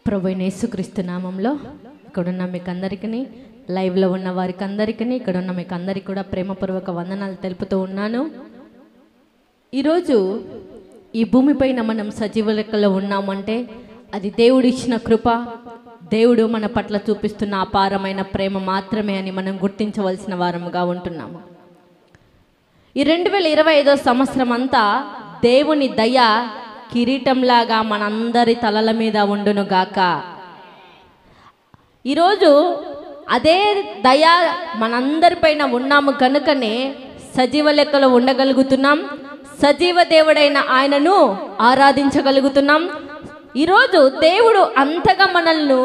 ప్రభువైన యేసుక్రీస్తు నామంలో ఇక్కడున్న మీకు అందరికీ, లైవ్లో ఉన్న వారికి అందరికీ, ఇక్కడున్న మీకు అందరికీ కూడా ప్రేమపూర్వక వందనాలు తెలుపుతూ ఉన్నాను. ఈరోజు ఈ భూమిపైన మనం సజీవ లెక్కలో ఉన్నామంటే అది దేవుడు ఇచ్చిన కృప, దేవుడు మన పట్ల చూపిస్తున్న అపారమైన ప్రేమ మాత్రమే అని మనం గుర్తించవలసిన వారముగా ఉంటున్నాము. ఈ 2025 సంవత్సరం అంతా దేవుని దయ కిరీటంలాగా మనందరి తలల మీద ఉండును గాక. ఈరోజు అదే దయ మనందరిపైన ఉన్నాము కనుకనే సజీవ లెక్కలో ఉండగలుగుతున్నాం, సజీవ దేవుడైన ఆయనను ఆరాధించగలుగుతున్నాం. ఈరోజు దేవుడు అంతగా మనల్ని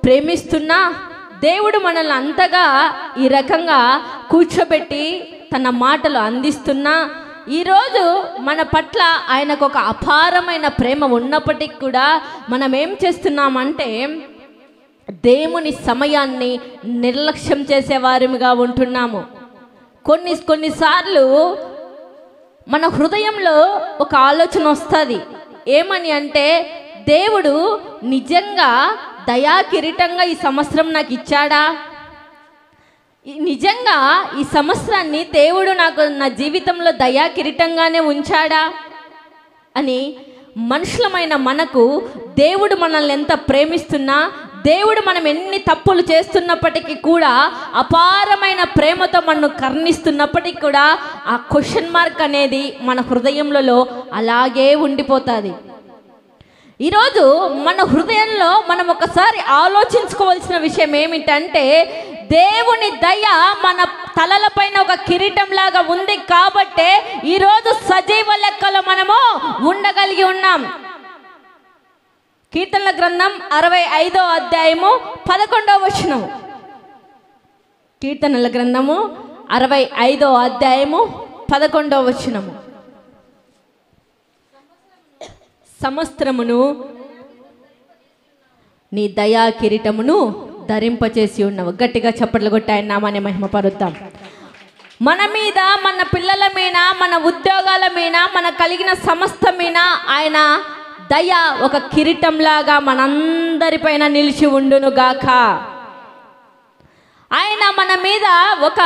ప్రేమిస్తున్నా, దేవుడు మనల్ని అంతగా ఈ రకంగా కూర్చోబెట్టి తన మాటలు అందిస్తున్నా, ఈరోజు మన పట్ల ఆయనకు ఒక అపారమైన ప్రేమ ఉన్నప్పటికీ కూడా మనం ఏం చేస్తున్నామంటే దేవుని సమయాన్ని నిర్లక్ష్యం చేసేవారిగా ఉంటున్నాము. కొన్నిసార్లు మన హృదయంలో ఒక ఆలోచన వస్తుంది. ఏమని అంటే, దేవుడు నిజంగా దయా కిరీటంగా ఈ సంవత్సరం నాకు ఇచ్చాడా, నిజంగా ఈ సంవత్సరాన్ని దేవుడు నాకు నా జీవితంలో దయా కిరీటంగానే ఉంచాడా అని మనుషులమైన మనకు దేవుడు మనల్ని ఎంత ప్రేమిస్తున్నా, దేవుడు మనం ఎన్ని తప్పులు చేస్తున్నప్పటికీ కూడా అపారమైన ప్రేమతో మనను కరుణిస్తున్నప్పటికీ కూడా ఆ క్వశ్చన్ మార్క్ అనేది మన హృదయంలో అలాగే ఉండిపోతుంది. ఈరోజు మన హృదయంలో మనం ఒకసారి ఆలోచించుకోవాల్సిన విషయం ఏమిటంటే, దేవుని దయ మన తలలపైన ఒక కిరీటం లాగా ఉంది కాబట్టే ఈరోజు సజీవ లెక్కలో మనము ఉండగలిగి ఉన్నాం. కీర్తనల గ్రంథం 65వ అధ్యాయము 11వ వచనము. కీర్తనల గ్రంథము 65వ అధ్యాయము 11వ వచనము. సంవత్సరమును నీ దయా కిరీటమును ధరింపచేసి ఉన్నావు. గట్టిగా చప్పట్లు కొట్టి ఆయన నామాన్ని మహిమపరుద్దాం. మన మీద, మన పిల్లల మీద, మన ఉద్యోగాల మీద, మన కలిగిన సమస్త మీద ఆయన దయ ఒక కిరీటంలాగా మనందరిపైన నిలిచి ఉండును గాక. ఆయన మన మీద ఒక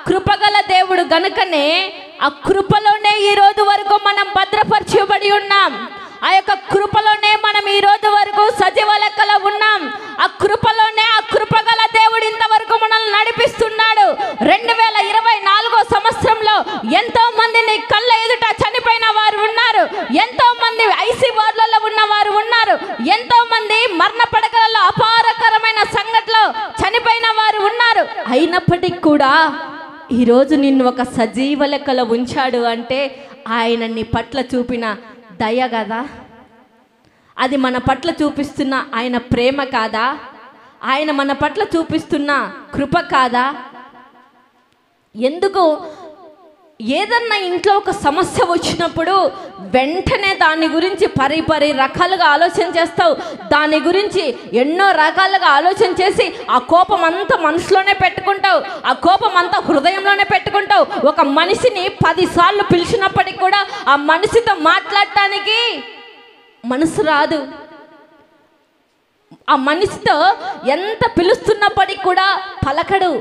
కృపగల దేవుడు గనుకనే ఆ కృపలోనే ఈ రోజు వరకు మనం భద్రపరచబడి ఉన్నాం. ఆ యొక్క కృపలోనే మనం ఈ రోజు వరకు సజీవ లెక్కలో ఉన్నాం. ఆ కృపలోనే ఆ కృపగల దేవుడు ఇంతవరకు మనల్ని నడిపిస్తున్నాడు. 2024 సంవత్సరంలో ఎంతో మంది నీ కళ్ళ ఎదుట చనిపోయిన వారు ఉన్నారు, ఎంతో మంది ఐసీ వార్డులలో ఉన్న వారు ఉన్నారు, ఎంతో మంది మరణ పడకలలో అపారకరమైన సంఘటనలో చనిపోయిన వారు ఉన్నారు. అయినప్పటికీ కూడా ఈరోజు నిన్ను ఒక సజీవ లెక్కలో ఉంచాడు అంటే ఆయన నీ పట్ల చూపిన దయ కదా, అది మన పట్ల చూపిస్తున్న ఆయన ప్రేమ కాదా, ఆయన మన పట్ల చూపిస్తున్న కృప కాదా? ఎందుకు ఏదన్నా ఇంట్లో ఒక సమస్య వచ్చినప్పుడు వెంటనే దాని గురించి పరి రకాలుగా ఆలోచన చేస్తావు, దాని గురించి ఎన్నో రకాలుగా ఆలోచన చేసి ఆ కోపం అంతా మనసులోనే పెట్టుకుంటావు, ఆ కోపం అంతా హృదయంలోనే పెట్టుకుంటావు. ఒక మనిషిని 10 సార్లు పిలిచినప్పటికీ కూడా ఆ మనిషితో మాట్లాడటానికి మనసు రాదు. ఆ మనిషితో ఎంత పిలుస్తున్నప్పటికీ కూడా పలకరు.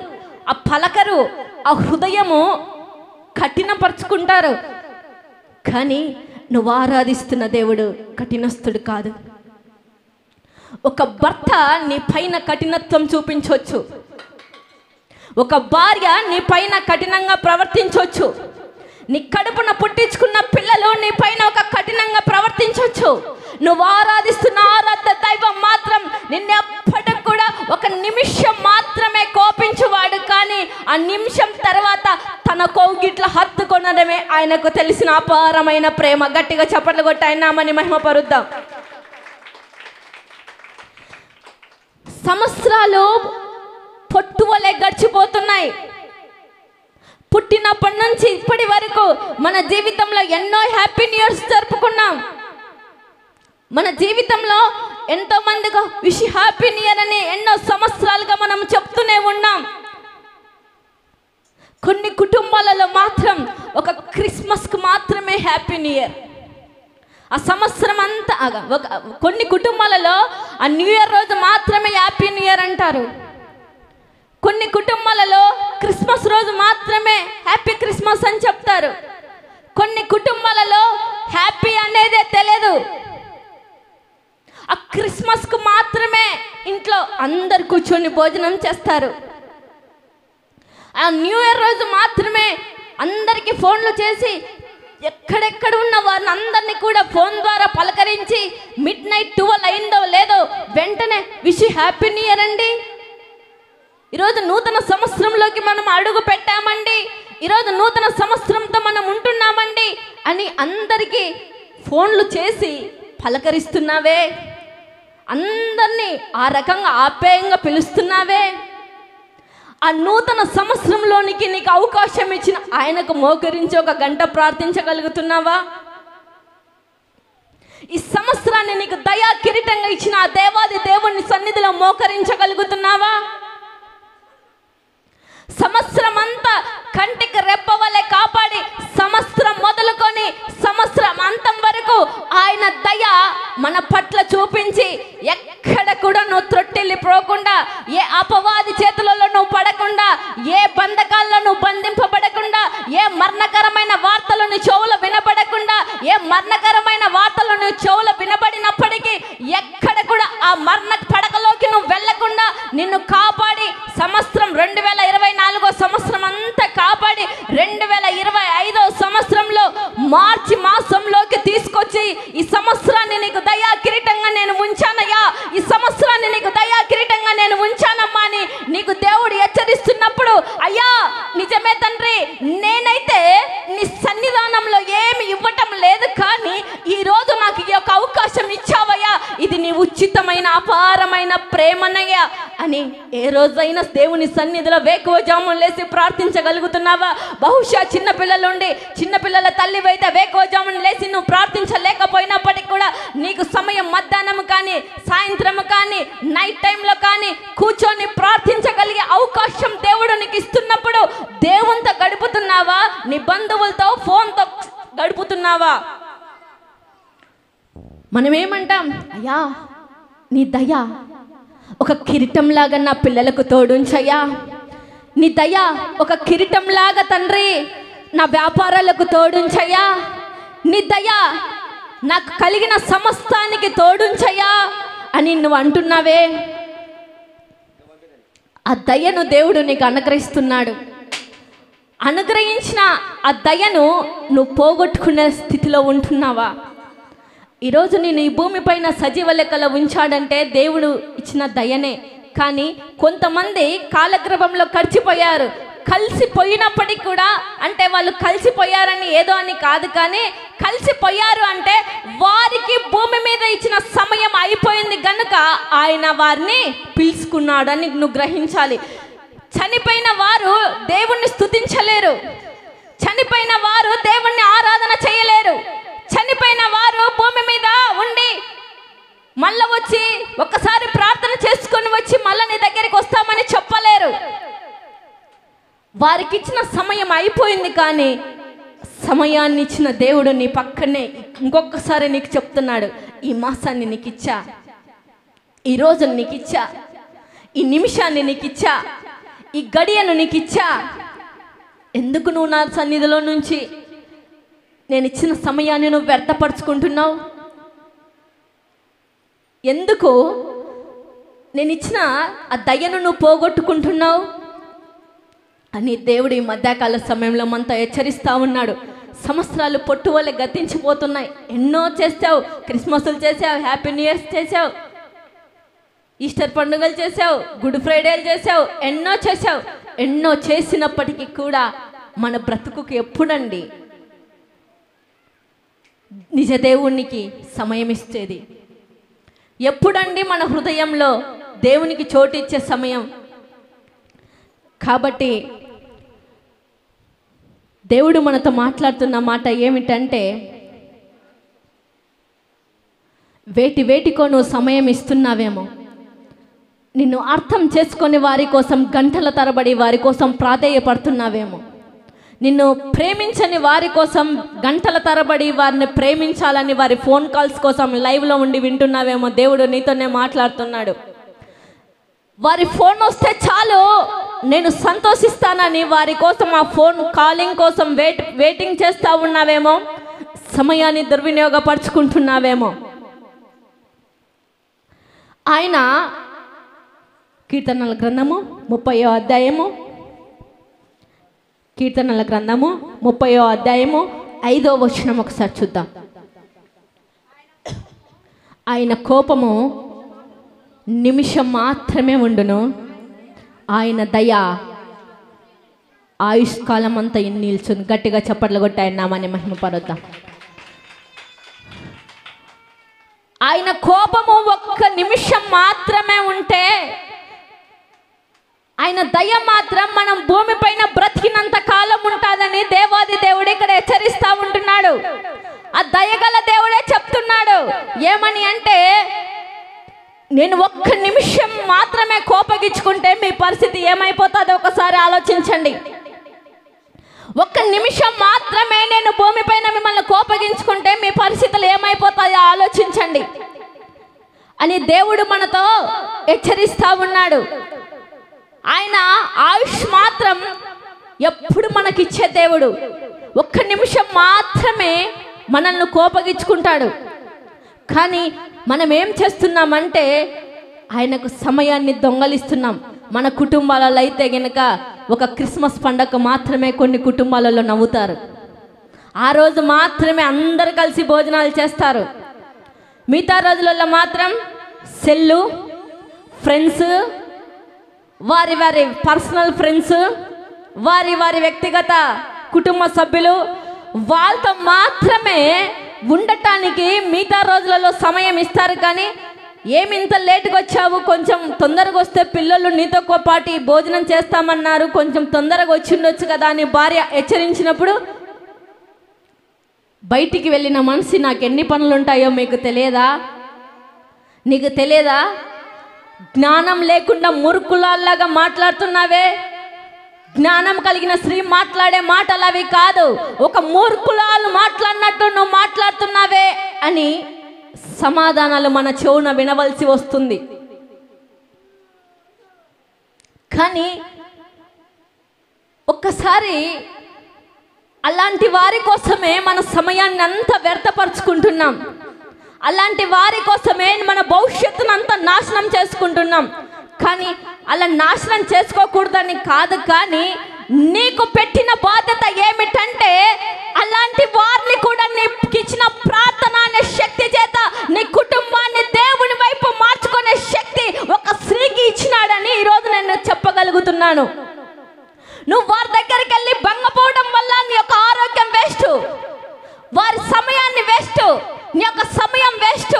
ఆ హృదయము కఠినపరుచుకుంటారు. కానీ నువ్వు ఆరాధిస్తున్న దేవుడు కఠినస్తుడు కాదు. ఒక భర్త నీ పైన కఠినత్వం చూపించవచ్చు, ఒక భార్య నీ పైన కఠినంగా ప్రవర్తించవచ్చు, నీ కడుపున పుట్టించుకున్న పిల్లలు నీ పైన ఒక కఠినంగా ప్రవర్తించవచ్చు. నువ్వు ఆరాధిస్తున్న ఆరాధన దైవం మాత్రం నిన్నెప్పటికి కూడా ఒక నిమిషం మాత్రమే కోపించువాడు, కానీ ఆ నిమిషం తర్వాత తన కౌగిట్ల హత్తుకొనడమే ఆయనకు తెలిసిన అపారమైన ప్రేమ. గట్టిగా చప్పట్లు కొట్టి ఆయన నామని మహిమపరుద్దాం. సంవత్సరాలు పొట్టువలే గడిచిపోతున్నాయి. పుట్టినప్పటి నుంచి ఇప్పటి వరకు మన జీవితంలో ఎన్నో హ్యాపీ న్యూ ఇయర్స్ జరుపుకున్నాం. మన జీవితంలో ఎంతో మందిగా విష్ హ్యాపీ న్యూ ఇయర్ అని ఎన్నో సంవత్సరాలుగా మనం చెప్తూనే ఉన్నాం. కొన్ని కుటుంబాలలో మాత్రం ఒక క్రిస్మస్కి మాత్రమే హ్యాపీ న్యూ ఇయర్, ఆ సంవత్సరం అంతా కొన్ని కుటుంబాలలో ఆ న్యూ ఇయర్ రోజు మాత్రమే హ్యాపీ న్యూ ఇయర్ అంటారు. కొన్ని కుటుంబాలలో క్రిస్మస్ రోజు మాత్రమే హ్యాపీ క్రిస్మస్ అని చెప్తారు. కొన్ని కుటుంబాలలో హ్యాపీ అనేదే తెలియదు. ఆ క్రిస్మస్కు మాత్రమే ఇంట్లో అందరు కూర్చొని భోజనం చేస్తారు. ఆ న్యూ ఇయర్ రోజు మాత్రమే అందరికీ ఫోన్లు చేసి ఎక్కడెక్కడ ఉన్న వారిని అందరినీ కూడా ఫోన్ ద్వారా పలకరించి మిడ్ నైట్ 12 అయిందో లేదో వెంటనే విష్ హ్యాపీ న్యూ ఇయర్ అండి, ఈరోజు నూతన సంవత్సరంలోకి మనం అడుగు పెట్టామండి, ఈరోజు నూతన సంవత్సరంతో మనం ఉంటున్నామండి అని అందరికీ ఫోన్లు చేసి పలకరిస్తున్నావే, అందరినీ ఆ రకంగా ఆప్యాయంగా పిలుస్తున్నావే. ఆ నూతన సంవత్సరంలోనికి నీకు అవకాశం ఇచ్చిన ఆయనకు మోకరించి 1 గంట ప్రార్థించగలుగుతున్నావా? ఈ సంవత్సరాన్ని నీకు దయా కిరీటంగా ఇచ్చిన ఆ దేవాది దేవుని సన్నిధిలో మోకరించగలుగుతున్నావా? సంవత్సరం అంతా కంటికి రెప్పవలే కాపాడి సంవత్సరం మొదలుకొని సంవత్సరం అంతం వరకు ఆయన దయ మన పట్ల చూపించి ఎక్కడ కూడా నువ్వు త్రొట్టిల్లిపోకుండా, ఏ అపవాది చేతులలో నువ్వు పడకుండా, ఏ బంధకాల్లో నువ్వు బంధింపబడకుండా, ఏ మరణకరమైన వార్తలను చెవులు వినబడకుండా, ఏ మరణకరమైన వార్తలను చెవులు వినబడినప్పటికీ ఎక్కడ కూడా ఆ మరణ పడకలోకి నువ్వు వెళ్లకుండా నిన్ను కాపాడి సంవత్సరం 2024 సంవత్సరం అంతా కాపాడి 2025 సంవత్సరంలో మార్చి మాసంలోకి తీసుకొచ్చి ఈ సంవత్సరాన్ని నీకు దయా కిరీటంగా నేను ఉంచానయ్యా, ఈ సంవత్సరాన్ని నీకు దయా కిరీటంగా నేను ఉంచానమ్మా అని నీకు దేవుడు హెచ్చరిస్తున్నప్పుడు, అయ్యా నిజమే తండ్రి, నేనైతే నీ సన్నిధానంలో ఏమి ఇవ్వటం లేదు, కానీ ఈరోజు నాకు ఈ యొక్క అవకాశం ఇచ్చావయ్యా, ఇది నీ ఉచితమైన అపారమైన ప్రేమనయ్యా అని ఏ రోజైనా దేవుని సన్నిధిలో వేకువజామున లేసి ప్రార్థించగలుగుతున్నావా? బహుశా చిన్నపిల్లల తల్లివైతే వేకువజామున లేసి నువ్వు ప్రార్థించలేకపోయినప్పటికీ కూడా నీకు సమయం మధ్యాహ్నం కానీ సాయంత్రం కానీ నైట్ టైంలో కానీ కూర్చొని ప్రార్థించగలిగే అవకాశం దేవుడు నీకు ఇస్తున్నప్పుడు దేవునితో గడుపుతున్నావా? నీ బంధువులతో ఫోన్తో గడుపుతున్నావా? మనం ఏమంటాం, అయ్యా నీ దయ ఒక కిరీటంలాగా నా పిల్లలకు తోడుంచయ్యా, నీ దయ ఒక కిరీటంలాగా తండ్రి నా వ్యాపారాలకు తోడుంచయ్యా, నీ దయ నాకు కలిగిన సమస్తానికి తోడుంచయ్యా అని నువ్వు అంటున్నావే. ఆ దయను దేవుడు నీకు అనుగ్రహిస్తున్నాడు. అనుగ్రహించిన ఆ దయను నువ్వు పోగొట్టుకునే స్థితిలో ఉంటున్నావా? ఈరోజు నేను ఈ భూమిపైన సజీవ లెక్కలో ఉంచాడంటే దేవుడు ఇచ్చిన దయనే. కానీ కొంతమంది కాలక్రమంలో కలిసిపోయినప్పటికీ కూడా, అంటే వాళ్ళు కలిసిపోయారని ఏదో అని కాదు, కానీ కలిసిపోయారు అంటే వారికి భూమి మీద ఇచ్చిన సమయం అయిపోయింది కనుక ఆయన వారిని పిలుచుకున్నాడు అని నువ్వు గ్రహించాలి. చనిపోయిన వారు దేవుణ్ణి స్తుతించలేరు, చనిపోయిన వారు దేవుణ్ణి ఆరాధన చేయలేరు, చనిపోయిన వారు భూమి మీద ఉండి మళ్ళీ వచ్చి ఒక్కసారి ప్రార్థన చేసుకొని వచ్చి మళ్ళీ నీ దగ్గరికి వస్తామని చెప్పలేరు. వారికి ఇచ్చిన సమయం అయిపోయింది, కానీ సమయాన్ని ఇచ్చిన దేవుడు నీ పక్కనే ఇంకొకసారి నీకు చెప్తున్నాడు, ఈ మాసాన్ని నీకు ఇచ్చా, ఈ రోజును నీకు ఇచ్చా, ఈ నిమిషాన్ని నీకు ఇచ్చా, ఈ గడియను నీకు ఇచ్చా. ఎందుకు నువ్వు నా సన్నిధిలో నుంచి నేను ఇచ్చిన సమయాన్ని నువ్వు వ్యర్థపరుచుకుంటున్నావు? ఎందుకు నేను ఇచ్చిన ఆ దయను నువ్వు పోగొట్టుకుంటున్నావు అని దేవుడు ఈ మధ్యకాల సమయంలో మనతో హెచ్చరిస్తూ ఉన్నాడు. సంవత్సరాలు పొట్టు వల్ల గతించిపోతున్నాయి. ఎన్నో చేసావు, క్రిస్మస్లు చేసావు, హ్యాపీ న్యూ ఇయర్స్ చేసావు, ఈస్టర్ పండుగలు చేసావు, గుడ్ ఫ్రైడేలు చేసావు, ఎన్నో చేసావు. ఎన్నో చేసినప్పటికీ కూడా మన బ్రతుకుకి ఎప్పుడండి నిజ దేవునికి సమయం ఇచ్చేది? ఎప్పుడండి మన హృదయంలో దేవునికి చోటు ఇచ్చే సమయం? కాబట్టి దేవుడు మనతో మాట్లాడుతున్న మాట ఏమిటంటే, వేటికో నువ్వు సమయం ఇస్తున్నావేమో, నిన్ను అర్థం చేసుకొని వారి కోసం గంటల తరబడి వారి కోసం ప్రాధేయపడుతున్నావేమో, నిన్ను ప్రేమించని వారి కోసం గంటల తరబడి వారిని ప్రేమించాలని వారి ఫోన్ కాల్స్ కోసం లైవ్లో ఉండి వింటున్నావేమో. దేవుడు నీతోనే మాట్లాడుతున్నాడు. వారి ఫోన్ వస్తే చాలు నేను సంతోషిస్తానని వారి కోసం ఆ ఫోన్ కాలింగ్ కోసం వెయిటింగ్ చేస్తూ ఉన్నావేమో. సమయాన్ని దుర్వినియోగపరుచుకుంటున్నావేమో. ఆయన కీర్తనల గ్రంథము 30వ అధ్యాయము, కీర్తనల గ్రంథము 30వ అధ్యాయము 5వ వచనం ఒకసారి చూద్దాం. ఆయన కోపము నిమిషం మాత్రమే ఉండును, ఆయన దయ ఆయుష్కాలం అంతా నిల్చుంది. గట్టిగా చప్పట్లు కొట్టి ఆయన నామాన్ని మహిమపరుద్దాం. ఆయన కోపము ఒక్క నిమిషం మాత్రమే ఉంటే, ఆయన దయ మాత్రం మనం భూమిపైన బ్రతికినంత కాలం ఉంటుందని దేవాది దేవుడు ఇక్కడ హెచ్చరిస్తూ ఉంటున్నాడు. ఆ దయగల దేవుడే చెప్తున్నాడు. ఏమని అంటే, నేను ఒక్క నిమిషం మాత్రమే కోపగించుకుంటే మీ పరిస్థితి ఏమైపోతుందో ఒకసారి ఆలోచించండి. ఒక్క నిమిషం మాత్రమే నేను భూమిపైన మిమ్మల్ని కోపగించుకుంటే మీ పరిస్థితులు ఏమైపోతాయో ఆలోచించండి అని దేవుడు మనతో హెచ్చరిస్తూ ఉన్నాడు. ఆయన ఆయుష్ మాత్రం ఎప్పుడు మనకిచ్చే దేవుడు. ఒక్క నిమిషం మాత్రమే మనల్ని కోపగించుకుంటాడు. కానీ మనం ఏం చేస్తున్నామంటే ఆయనకు సమయాన్ని దొంగలిస్తున్నాం. మన కుటుంబాలలో అయితే గనక ఒక క్రిస్మస్ పండగ మాత్రమే కొన్ని కుటుంబాలలో నవ్వుతారు. ఆ రోజు మాత్రమే అందరు కలిసి భోజనాలు చేస్తారు. మిగతా రోజులలో మాత్రం సెల్లు, ఫ్రెండ్స్, వారి వారి పర్సనల్ ఫ్రెండ్స్, వారి వారి వ్యక్తిగత కుటుంబ సభ్యులు, వాళ్ళతో మాత్రమే ఉండటానికి మిగతా రోజులలో సమయం ఇస్తారు. కానీ ఏమింత లేటుగా వచ్చావు, కొంచెం తొందరగా వస్తే పిల్లలు నీతో పాటు భోజనం చేస్తామన్నారు, కొంచెం తొందరగా వచ్చిండొచ్చు కదా అని భార్య హెచ్చరించినప్పుడు బయటికి వెళ్ళిన మనిషి నాకు ఎన్ని పనులు ఉంటాయో మీకు తెలియదా? నీకు తెలియదా? జ్ఞానం లేకుండా మూర్ఖులాగా మాట్లాడుతున్నావే. జ్ఞానం కలిగిన స్త్రీ మాట్లాడే మాటలు అవి కాదు, ఒక మూర్ఖులాలు మాట్లాడినట్టు నువ్వు మాట్లాడుతున్నావే అని సమాధానాలు మన చెవున వినవలసి వస్తుంది. కానీ ఒక్కసారి అలాంటి వారి కోసమే మన సమయాన్ని అంతా వ్యర్థపరుచుకుంటున్నాం. అలాంటి వారి కోసమే మన భవిష్యత్తును అంతా నాశనం చేసుకుంటున్నాం. కానీ అలా నాశనం చేసుకోకూడదని కాదు, కానీ నీకు పెట్టిన బాధ్యత ఏమిటంటే అలాంటి వారిని కూడా నీకు ఇచ్చిన ప్రార్థన అనే శక్తి చేత నీ కుటుంబాన్ని దేవుని వైపు మార్చుకునే శక్తి ఒక స్త్రీకి ఇచ్చినాడని ఈరోజు నేను చెప్పగలుగుతున్నాను. నువ్వు వారి దగ్గరికి వెళ్ళి భంగపోవడం వల్ల నీ యొక్క ఆరోగ్యం వేస్ట్, వారి సమయాన్ని వేస్ట్, నీ యొక్క సమయం వేస్ట్.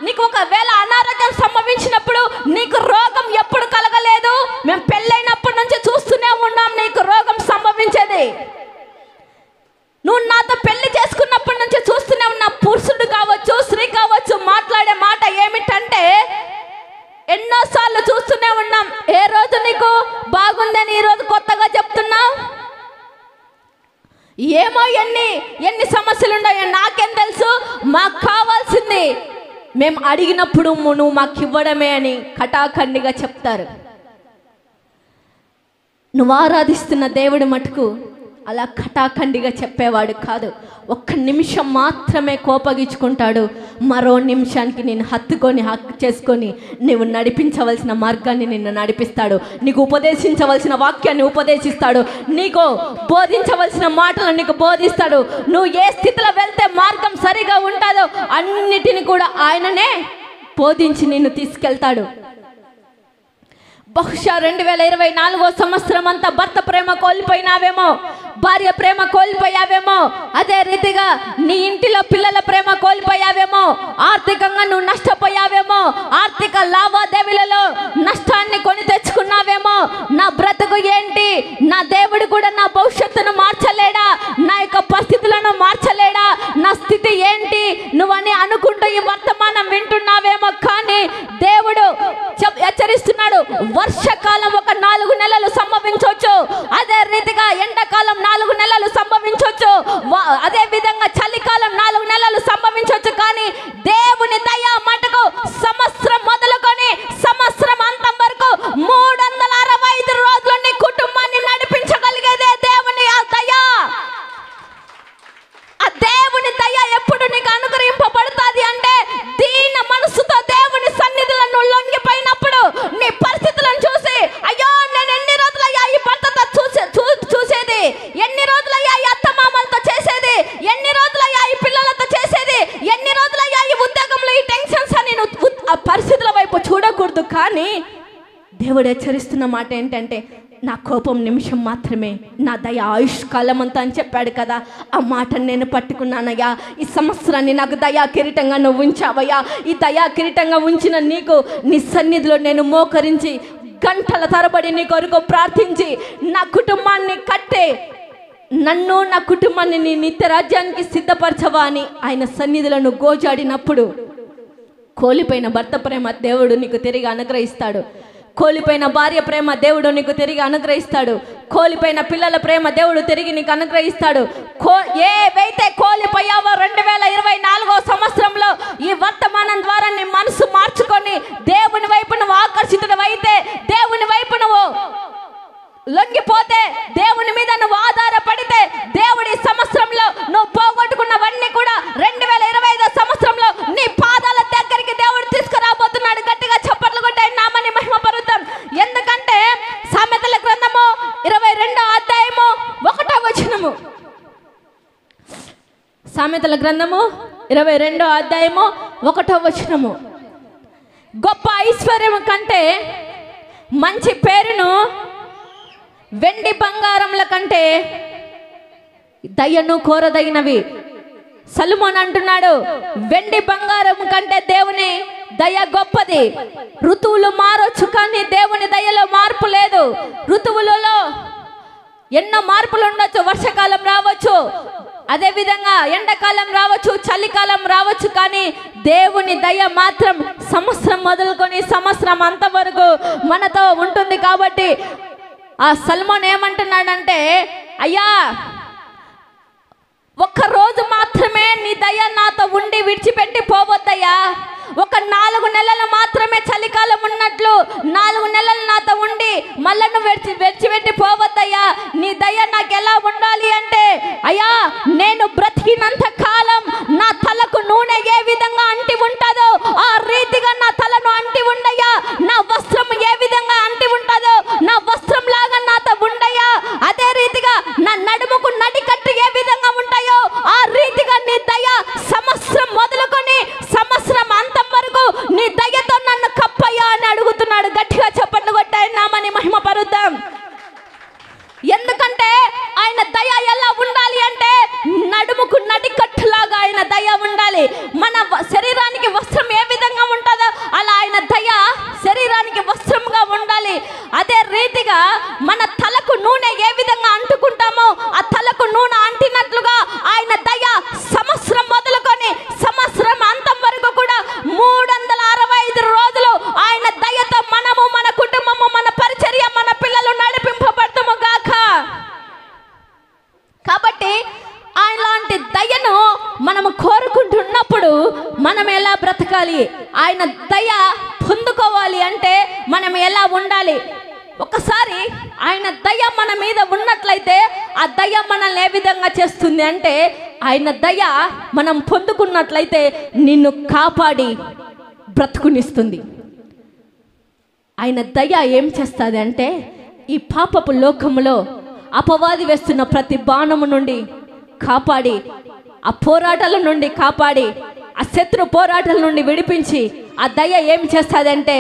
నీకు ఒకవేళ అనారోగ్యం సంభవించినప్పుడు నీకు రోగం ఎప్పుడు కలగలేదు. మేము పెళ్ళైనప్పటి నుంచి చూస్తూనే ఉన్నాం నీకు రోగం సంభవించేది. నువ్వు నాతో పెళ్లి చేసుకున్నప్పటి నుంచి చూస్తూనే ఉన్నా. పురుషుడు కావచ్చు, స్త్రీ కావచ్చు, మాట్లాడే మాట ఏమిటంటే ఎన్నోసార్లు చూస్తూనే ఉన్నాం. ఏ రోజు నీకు బాగుందని ఈ రోజు కొత్తగా చెప్తున్నావు? ఏమో ఎన్ని సమస్యలు ఉన్నాయో నాకేం తెలుసు. మాకు కావాల్సింది మేము అడిగినప్పుడు నువ్వు మాకు ఇవ్వడమే అని కటాఖండిగా చెప్తారు. నువ్వు ఆరాధిస్తున్న దేవుడి మటుకు అలా కటాఖండిగా చెప్పేవాడు కాదు. ఒక్క నిమిషం మాత్రమే కోపగించుకుంటాడు. మరో నిమిషానికి నేను హత్తుకొని హక్కు చేసుకొని నువ్వు నడిపించవలసిన మార్గాన్ని నిన్ను నడిపిస్తాడు. నీకు ఉపదేశించవలసిన వాక్యాన్ని ఉపదేశిస్తాడు. నీకు బోధించవలసిన మాటలు నీకు బోధిస్తాడు. నువ్వు ఏ స్థితిలో వెళ్తే మార్గం సరిగా ఉంటుందో అన్నిటిని కూడా ఆయననే బోధించి నిన్ను తీసుకెళ్తాడు. బహుశా 2024 సంవత్సరం అంతా భర్త ప్రేమ కోల్పోయినావేమో, భార్య ప్రేమ కోల్పోయావేమో, అదే రీతిగా నీ ఇంటిలో పిల్లల ప్రేమ కోల్పోయావేమో, ఆర్థికంగా నువ్వు నష్టపోయావేమో, ఆర్థిక లావాదేవీలలో నష్టాన్ని కొని తెచ్చుకున్నావేమో. నా బ్రతుకు ఏంటి, నా దేవుడు కూడా నా భవిష్యత్తును మార్చలేడా, నా యొక్క పరిస్థితులను మార్చలేడా, నా స్థితి ఏంటి నువ్వని అనుకుంటూ ఈ వర్తమానం వింటున్నావేమో. కానీ దేవుడు హెచ్చరిస్తున్నాడు, వర్షకాలం ఒక 4 నెలలు సంభవించవచ్చు. అదే రీతిగా ఎండాకాలం 4 నెలలు సంభవించవచ్చు, అదే విధంగా చలికాలం 4 నెలలు సంభవించవచ్చు. కానీ దేవుని దయ మటుకు సంవత్సరం మొదలుకొని సంవత్సరం అంతం వరకు 365 రోజులు నీ కుటుంబాన్ని నడిపించగలిగేదే దేవుని ఆ దయ. ఆ దేవుని దయ ఎప్పుడు నీకు అనుగ్రహింపబడుతుంది అంటే దీన మనసుతో దేవుని సన్నిధిలో నువ్వు లొంగిపోయినప్పుడు, నీ పరిస్థితులను చూసి అయ్యో నేను ఎన్ని రోజులయ్యా ఈ భర్తతో చూసేది, ఎన్ని రోజులయ్యా ఈ అత్తమామలతో చేసేది, ఎన్ని రోజులయ్యా ఈ పిల్లలతో చేసేది, ఎన్ని రోజులయ్యా ఈ ఉద్యోగంలో ఈ టెన్షన్స్ అని నువ్వు ఆ పరిస్థితుల వైపు చూడకూడదు. కానీ దేవుడు హెచ్చరిస్తున్న మాట ఏంటంటే నా కోపం నిమిషం మాత్రమే, నా దయ ఆయుష్కాలం అంతా అని చెప్పాడు కదా. ఆ మాటను నేను పట్టుకున్నానయ్యా. ఈ సంవత్సరాన్ని నాకు దయా కిరీటంగా నువ్వు ఉంచావయ్యా. ఈ దయా కిరీటంగా ఉంచిన నీకు నీ సన్నిధిలో నేను మోకరించి గంటల తరబడి నీ కొరకు ప్రార్థించి నా కుటుంబాన్ని కట్టే, నన్ను నా కుటుంబాన్ని నీ నిత్య రాజ్యానికి సిద్ధపరచవా అని ఆయన సన్నిధిలో నువ్వు గోజాడినప్పుడు కోల్పోయిన భర్త ప్రేమ దేవుడు నీకు తిరిగి అనుగ్రహిస్తాడు. కోల్పోయిన భార్య ప్రేమ దేవుడు నీకు తిరిగి అనుగ్రహిస్తాడు. కోల్పోయిన పిల్లల ప్రేమ దేవుడు తిరిగి నీకు అనుగ్రహిస్తాడు. ఏవైతే కోల్పోయావో 2024 సంవత్సరంలో ఈ వర్తమానం ద్వారా నీ మనసు మార్చుకొని దేవుని వైపు నువ్వు ఆకర్షితుడవైతే, దేవుని వైపు నువ్వు లొంగిపోతే, దేవుని మీద నువ్వు ఆధారపడితే, దేవుడి సంవత్సరంలో నువ్వు పోగొట్టుకున్నవన్నీ కూడా 2025 సంవత్సరంలో నీ పాదాల దగ్గరికి దేవుడు తీసుకురాబోతున్నాడు. గట్టిగా చప్పట్లు కొట్టి నామని మహిమపరుద్దాం. ఎందుకంటే సామెతల గ్రంథము 22వ అధ్యాయము 1వ వచనము, సామెతల గ్రంథము 22వ అధ్యాయము 1వ వచనము, గొప్ప ఐశ్వర్యం కంటే మంచి పేరును వెండి బంగారముల కంటే దయను కోరదగినవి. సొలొమోను అంటున్నాడు, వెండి బంగారం కంటే దేవుని దయ గొప్పది. ఋతువులు మారొచ్చు కానీ దేవుని దయలో మార్పు లేదు. ఋతువులలో ఎన్నో మార్పులు ఉండొచ్చు. వర్షాకాలం రావచ్చు, అదే విధంగా ఎండాకాలం రావచ్చు, చలికాలం రావచ్చు. కానీ దేవుని దయ మాత్రం సంవత్సరం మొదలుకొని సంవత్సరం అంతవరకు మనతో ఉంటుంది. కాబట్టి ఆ సొలొమోను ఏమంటున్నాడంటే, అయ్యా ఒక్క రోజు మాత్రమే నీ దయ నాతో ఉండి విడిచిపెట్టి పోవద్దయ్యా. ఒక 4 నెలలు మాత్రమే చలికాలం ఉన్నట్లు 4 నెలలు నాతో ఉండి మళ్ళీ నువ్వు విడిచిపెట్టి పోవద్దయ్యా. నీ దయ నాకు ఎలా ఉండాలి అంటే, అయ్యా నేను బ్రతికినంత కాలం నా తలకు నూనె ఏ విధంగా అంటి ఉంటుందో ఆ రీతిగా నా తలను అంటి ఉండయ్యా. నా వస్త్రం ఏ విధంగా అంటి ఉంటుందో నా వస్త్రం లాగా నాతో ఉండయ్యా. అదే రీతిగా నా నడుముకు నడికట్టు ఏ విధంగా ఉంటాయో ఆ రీతిగా నీ దయ సంవత్సరం మొదలుకొని సంవత్సరం అంతం వరకు నీ దయతో నన్ను కప్పయ్యా అని అడుగుతున్నాడు. గట్టిగా చప్పట్లు కొట్టాయి నామని మహిమపరుద్దాం. ఎందుకంటే ఆయన దయ ఎలా ఉండాలి అంటే నడుముకు నడికట్టులాగా ఆయన దయ ఉండాలి. మన శరీరానికి వస్త్రం ఏ విధంగా ఉంటుందో అలా ఆయన దయ శరీరానికి వస్త్రంగా ఉండాలి. అదే రీతిగా మన తలకు నూనె ఏ విధంగా అంటుకుంటామో ఆ తలకు నూనె అంటినట్లుగా ఆయన దయ సంవత్సరం మొదలుకొని సంవత్సరం అంతం వరకు కూడా 365 రోజులు ఆయన దయతో మనము, మన కుటుంబము, మన పరిచర్య, మన పిల్లలు నడిపింపబడతాము గాక. కాబట్టి ఆయనలాంటి దయను మనము కోరుకుంటున్నప్పుడు మనం ఎలా బ్రతకాలి, ఆయన దయ పొందుకోవాలి అంటే మనం ఎలా ఉండాలి? ఒకసారి ఆయన దయ మన మీద ఉన్నట్లయితే ఆ దయ మనల్ని ఏ విధంగా చేస్తుంది అంటే, ఆయన దయ మనం పొందుకున్నట్లయితే నిన్ను కాపాడి బ్రతుకునిస్తుంది. ఆయన దయ ఏం చేస్తుంది అంటే, ఈ పాపపు లోకములో అపవాది వేస్తున్న ప్రతి బాణము నుండి కాపాడి, ఆ పోరాటాల నుండి కాపాడి, ఆ శత్రు పోరాటాల నుండి విడిపించి ఆ దయ ఏం చేస్తుందంటే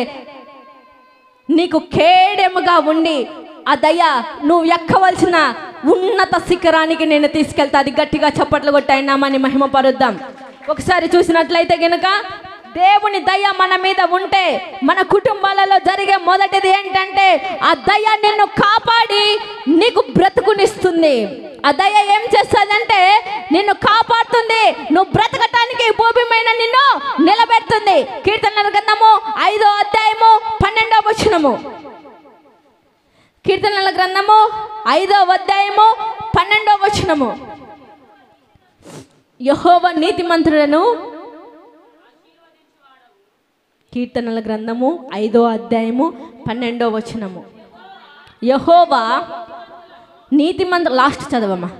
నీకు కేడెముగా ఉండి ఆ దయ నువ్వు ఎక్కవలసిన ఉన్నత శిఖరానికి నేను తీసుకెళ్తాది. గట్టిగా చప్పట్లు కొట్టాయినామని మహిమపరుద్దాం. ఒకసారి చూసినట్లయితే గనుక దేవుని దయ మన మీద ఉంటే మన కుటుంబాలలో జరిగే మొదటిది ఏంటంటే ఆ దయ నిన్ను కాపాడి నీకు బ్రతుకునిస్తుంది. ఆ దయ ఏం చేస్తుందంటే నిన్ను కాపాడుతుంది, నువ్వు బ్రతకటానికి భూమి మీద నిన్ను నిలబెడుతుంది. కీర్తనల గ్రంథము 5వ అధ్యాయము 12వ వచనము, కీర్తనల గ్రంథము 5వ అధ్యాయము 12వ వచనము. యెహోవా నీతిమంతులను, కీర్తనల గ్రంథము 5వ అధ్యాయము 12వ వచనము. యెహోవా నీతిమంతులు, లాస్ట్ చదవమ్మా.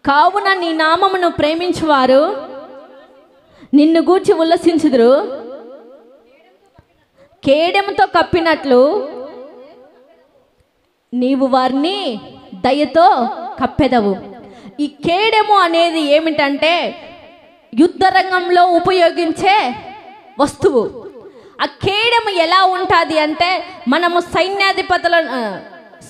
కావున నీ నామమును ప్రేమించువారు నిన్ను గూర్చి ఉల్లసించుదురు. కేడెముతో కప్పినట్లు నీవు వారిని దయతో కప్పెదవు. ఈ కేడెము అనేది ఏమిటంటే యుద్ధ రంగంలో ఉపయోగించే వస్తువు. ఆ కేడెము ఎలా ఉంటుంది అంటే, మనము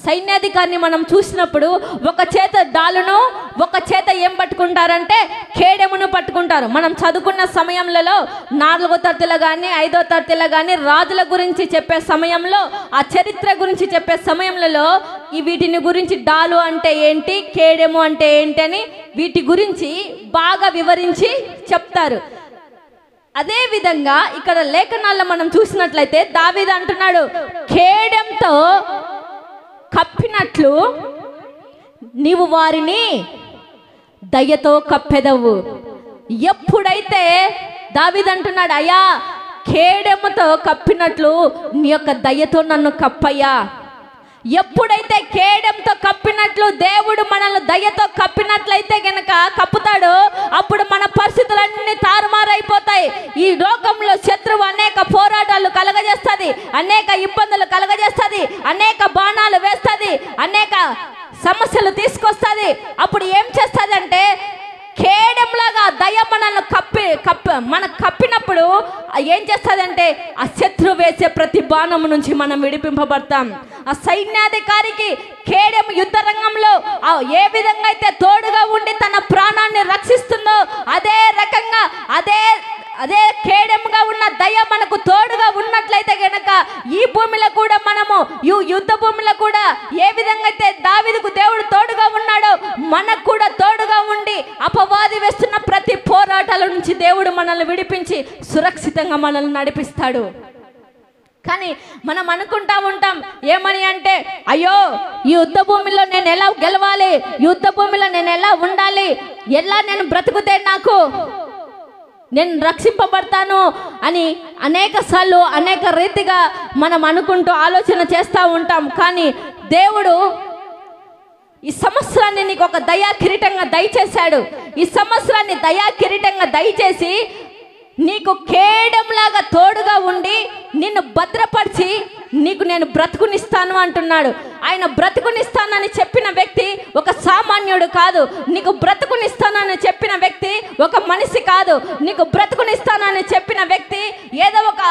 సైన్యాధికారిని మనం చూసినప్పుడు ఒక చేత డాలును, ఒక చేత ఏం పట్టుకుంటారంటే కేడెమును పట్టుకుంటారు. మనం చదువుకున్న సమయంలో 4వ తరగతిలో కానీ 5వ తరగతిలో కానీ రాజుల గురించి చెప్పే సమయంలో, ఆ చరిత్ర గురించి చెప్పే సమయంలో వీటిని గురించి డాలు అంటే ఏంటి, కేడెము అంటే ఏంటి అని వీటి గురించి బాగా వివరించి చెప్తారు. అదే విధంగా ఇక్కడ లేఖనాల్లో మనం చూసినట్లయితే దావీదు అంటున్నాడు, కేడెంతో కప్పినట్లు నీవు వారిని దయతో కప్పెదవు. ఎప్పుడైతే దావీదు అంటున్నాడు, అయ్యా కేడెముతో కప్పినట్లు నీ యొక్క దయతో నన్ను కప్పయ్యా. ఎప్పుడైతే కేడెంతో కప్పినట్లు దేవుడు మనల్ని దయతో కప్పినట్లయితే గనక కప్పుతాడు, అప్పుడు మన పరిస్థితులన్నీ తారుమారైపోతాయి. ఈ లోకంలో శత్రువు అనేక పోరాటాలు కలగజేస్తుంది, అనేక ఇబ్బందులు కలగజేస్తుంది, అనేక బాణాలు వేస్తుంది, అనేక సమస్యలు తీసుకొస్తుంది. అప్పుడు ఏం చేస్తుంది అంటే, కేడెంలాగా దయ మనల్ని కప్పినప్పుడు ఏం చేస్తుందంటే ఆ శత్రు వేసే ప్రతి బాణము నుంచి మనం విడిపింపబడతాం. ఆ సైన్యాధికారికి కేడెం యుద్ధ రంగంలో ఏ విధంగా అయితే తోడుగా ఉండి తన ప్రాణాన్ని రక్షిస్తుందో, అదే రకంగా అదే కేడెంగా ఉన్న దయ మనకు తోడుగా ఉన్నట్లయితే గనక ఈ భూమిలో కూడా మనము యుద్ధ భూమిలో కూడా ఏ విధంగా అయితే దావీదుకు దేవుడు తోడుగా ఉన్నాడో మనకు కూడా తోడుగా ఉండి అపవాది వేస్తున్న ప్రతి పోరాటాల నుంచి దేవుడు మనల్ని విడిపించి సురక్షితంగా మనల్ని నడిపిస్తాడు. కానీ మనం అనుకుంటా ఉంటాం ఏమని అంటే, అయ్యో ఈ యుద్ధ భూమిలో నేను ఎలా గెలవాలి, యుద్ధ భూమిలో నేను ఎలా ఉండాలి, ఎలా నేను బ్రతుకుతే నేను రక్షింపబడతాను అని అనేక సార్లు అనేక రీతిగా మనం అనుకుంటూ ఆలోచన చేస్తూ ఉంటాం. కానీ దేవుడు ఈ సంవత్సరాన్ని నీకు ఒక దయా కిరీటంగా దయచేశాడు. ఈ సంవత్సరాన్ని దయా కిరీటంగా దయచేసి నీకు కేడంలాగా తోడుగా ఉండి నిన్ను భద్రపరిచి నీకు నేను బ్రతుకునిస్తాను అంటున్నాడు. ఆయన బ్రతుకునిస్తానని చెప్పిన వ్యక్తి ఒక సామాన్యుడు కాదు. నీకు బ్రతుకునిస్తానని చెప్పిన వ్యక్తి ఒక మనిషి కాదు. నీకు బ్రతుకునిస్తానని చెప్పిన వ్యక్తి ఏదో ఒక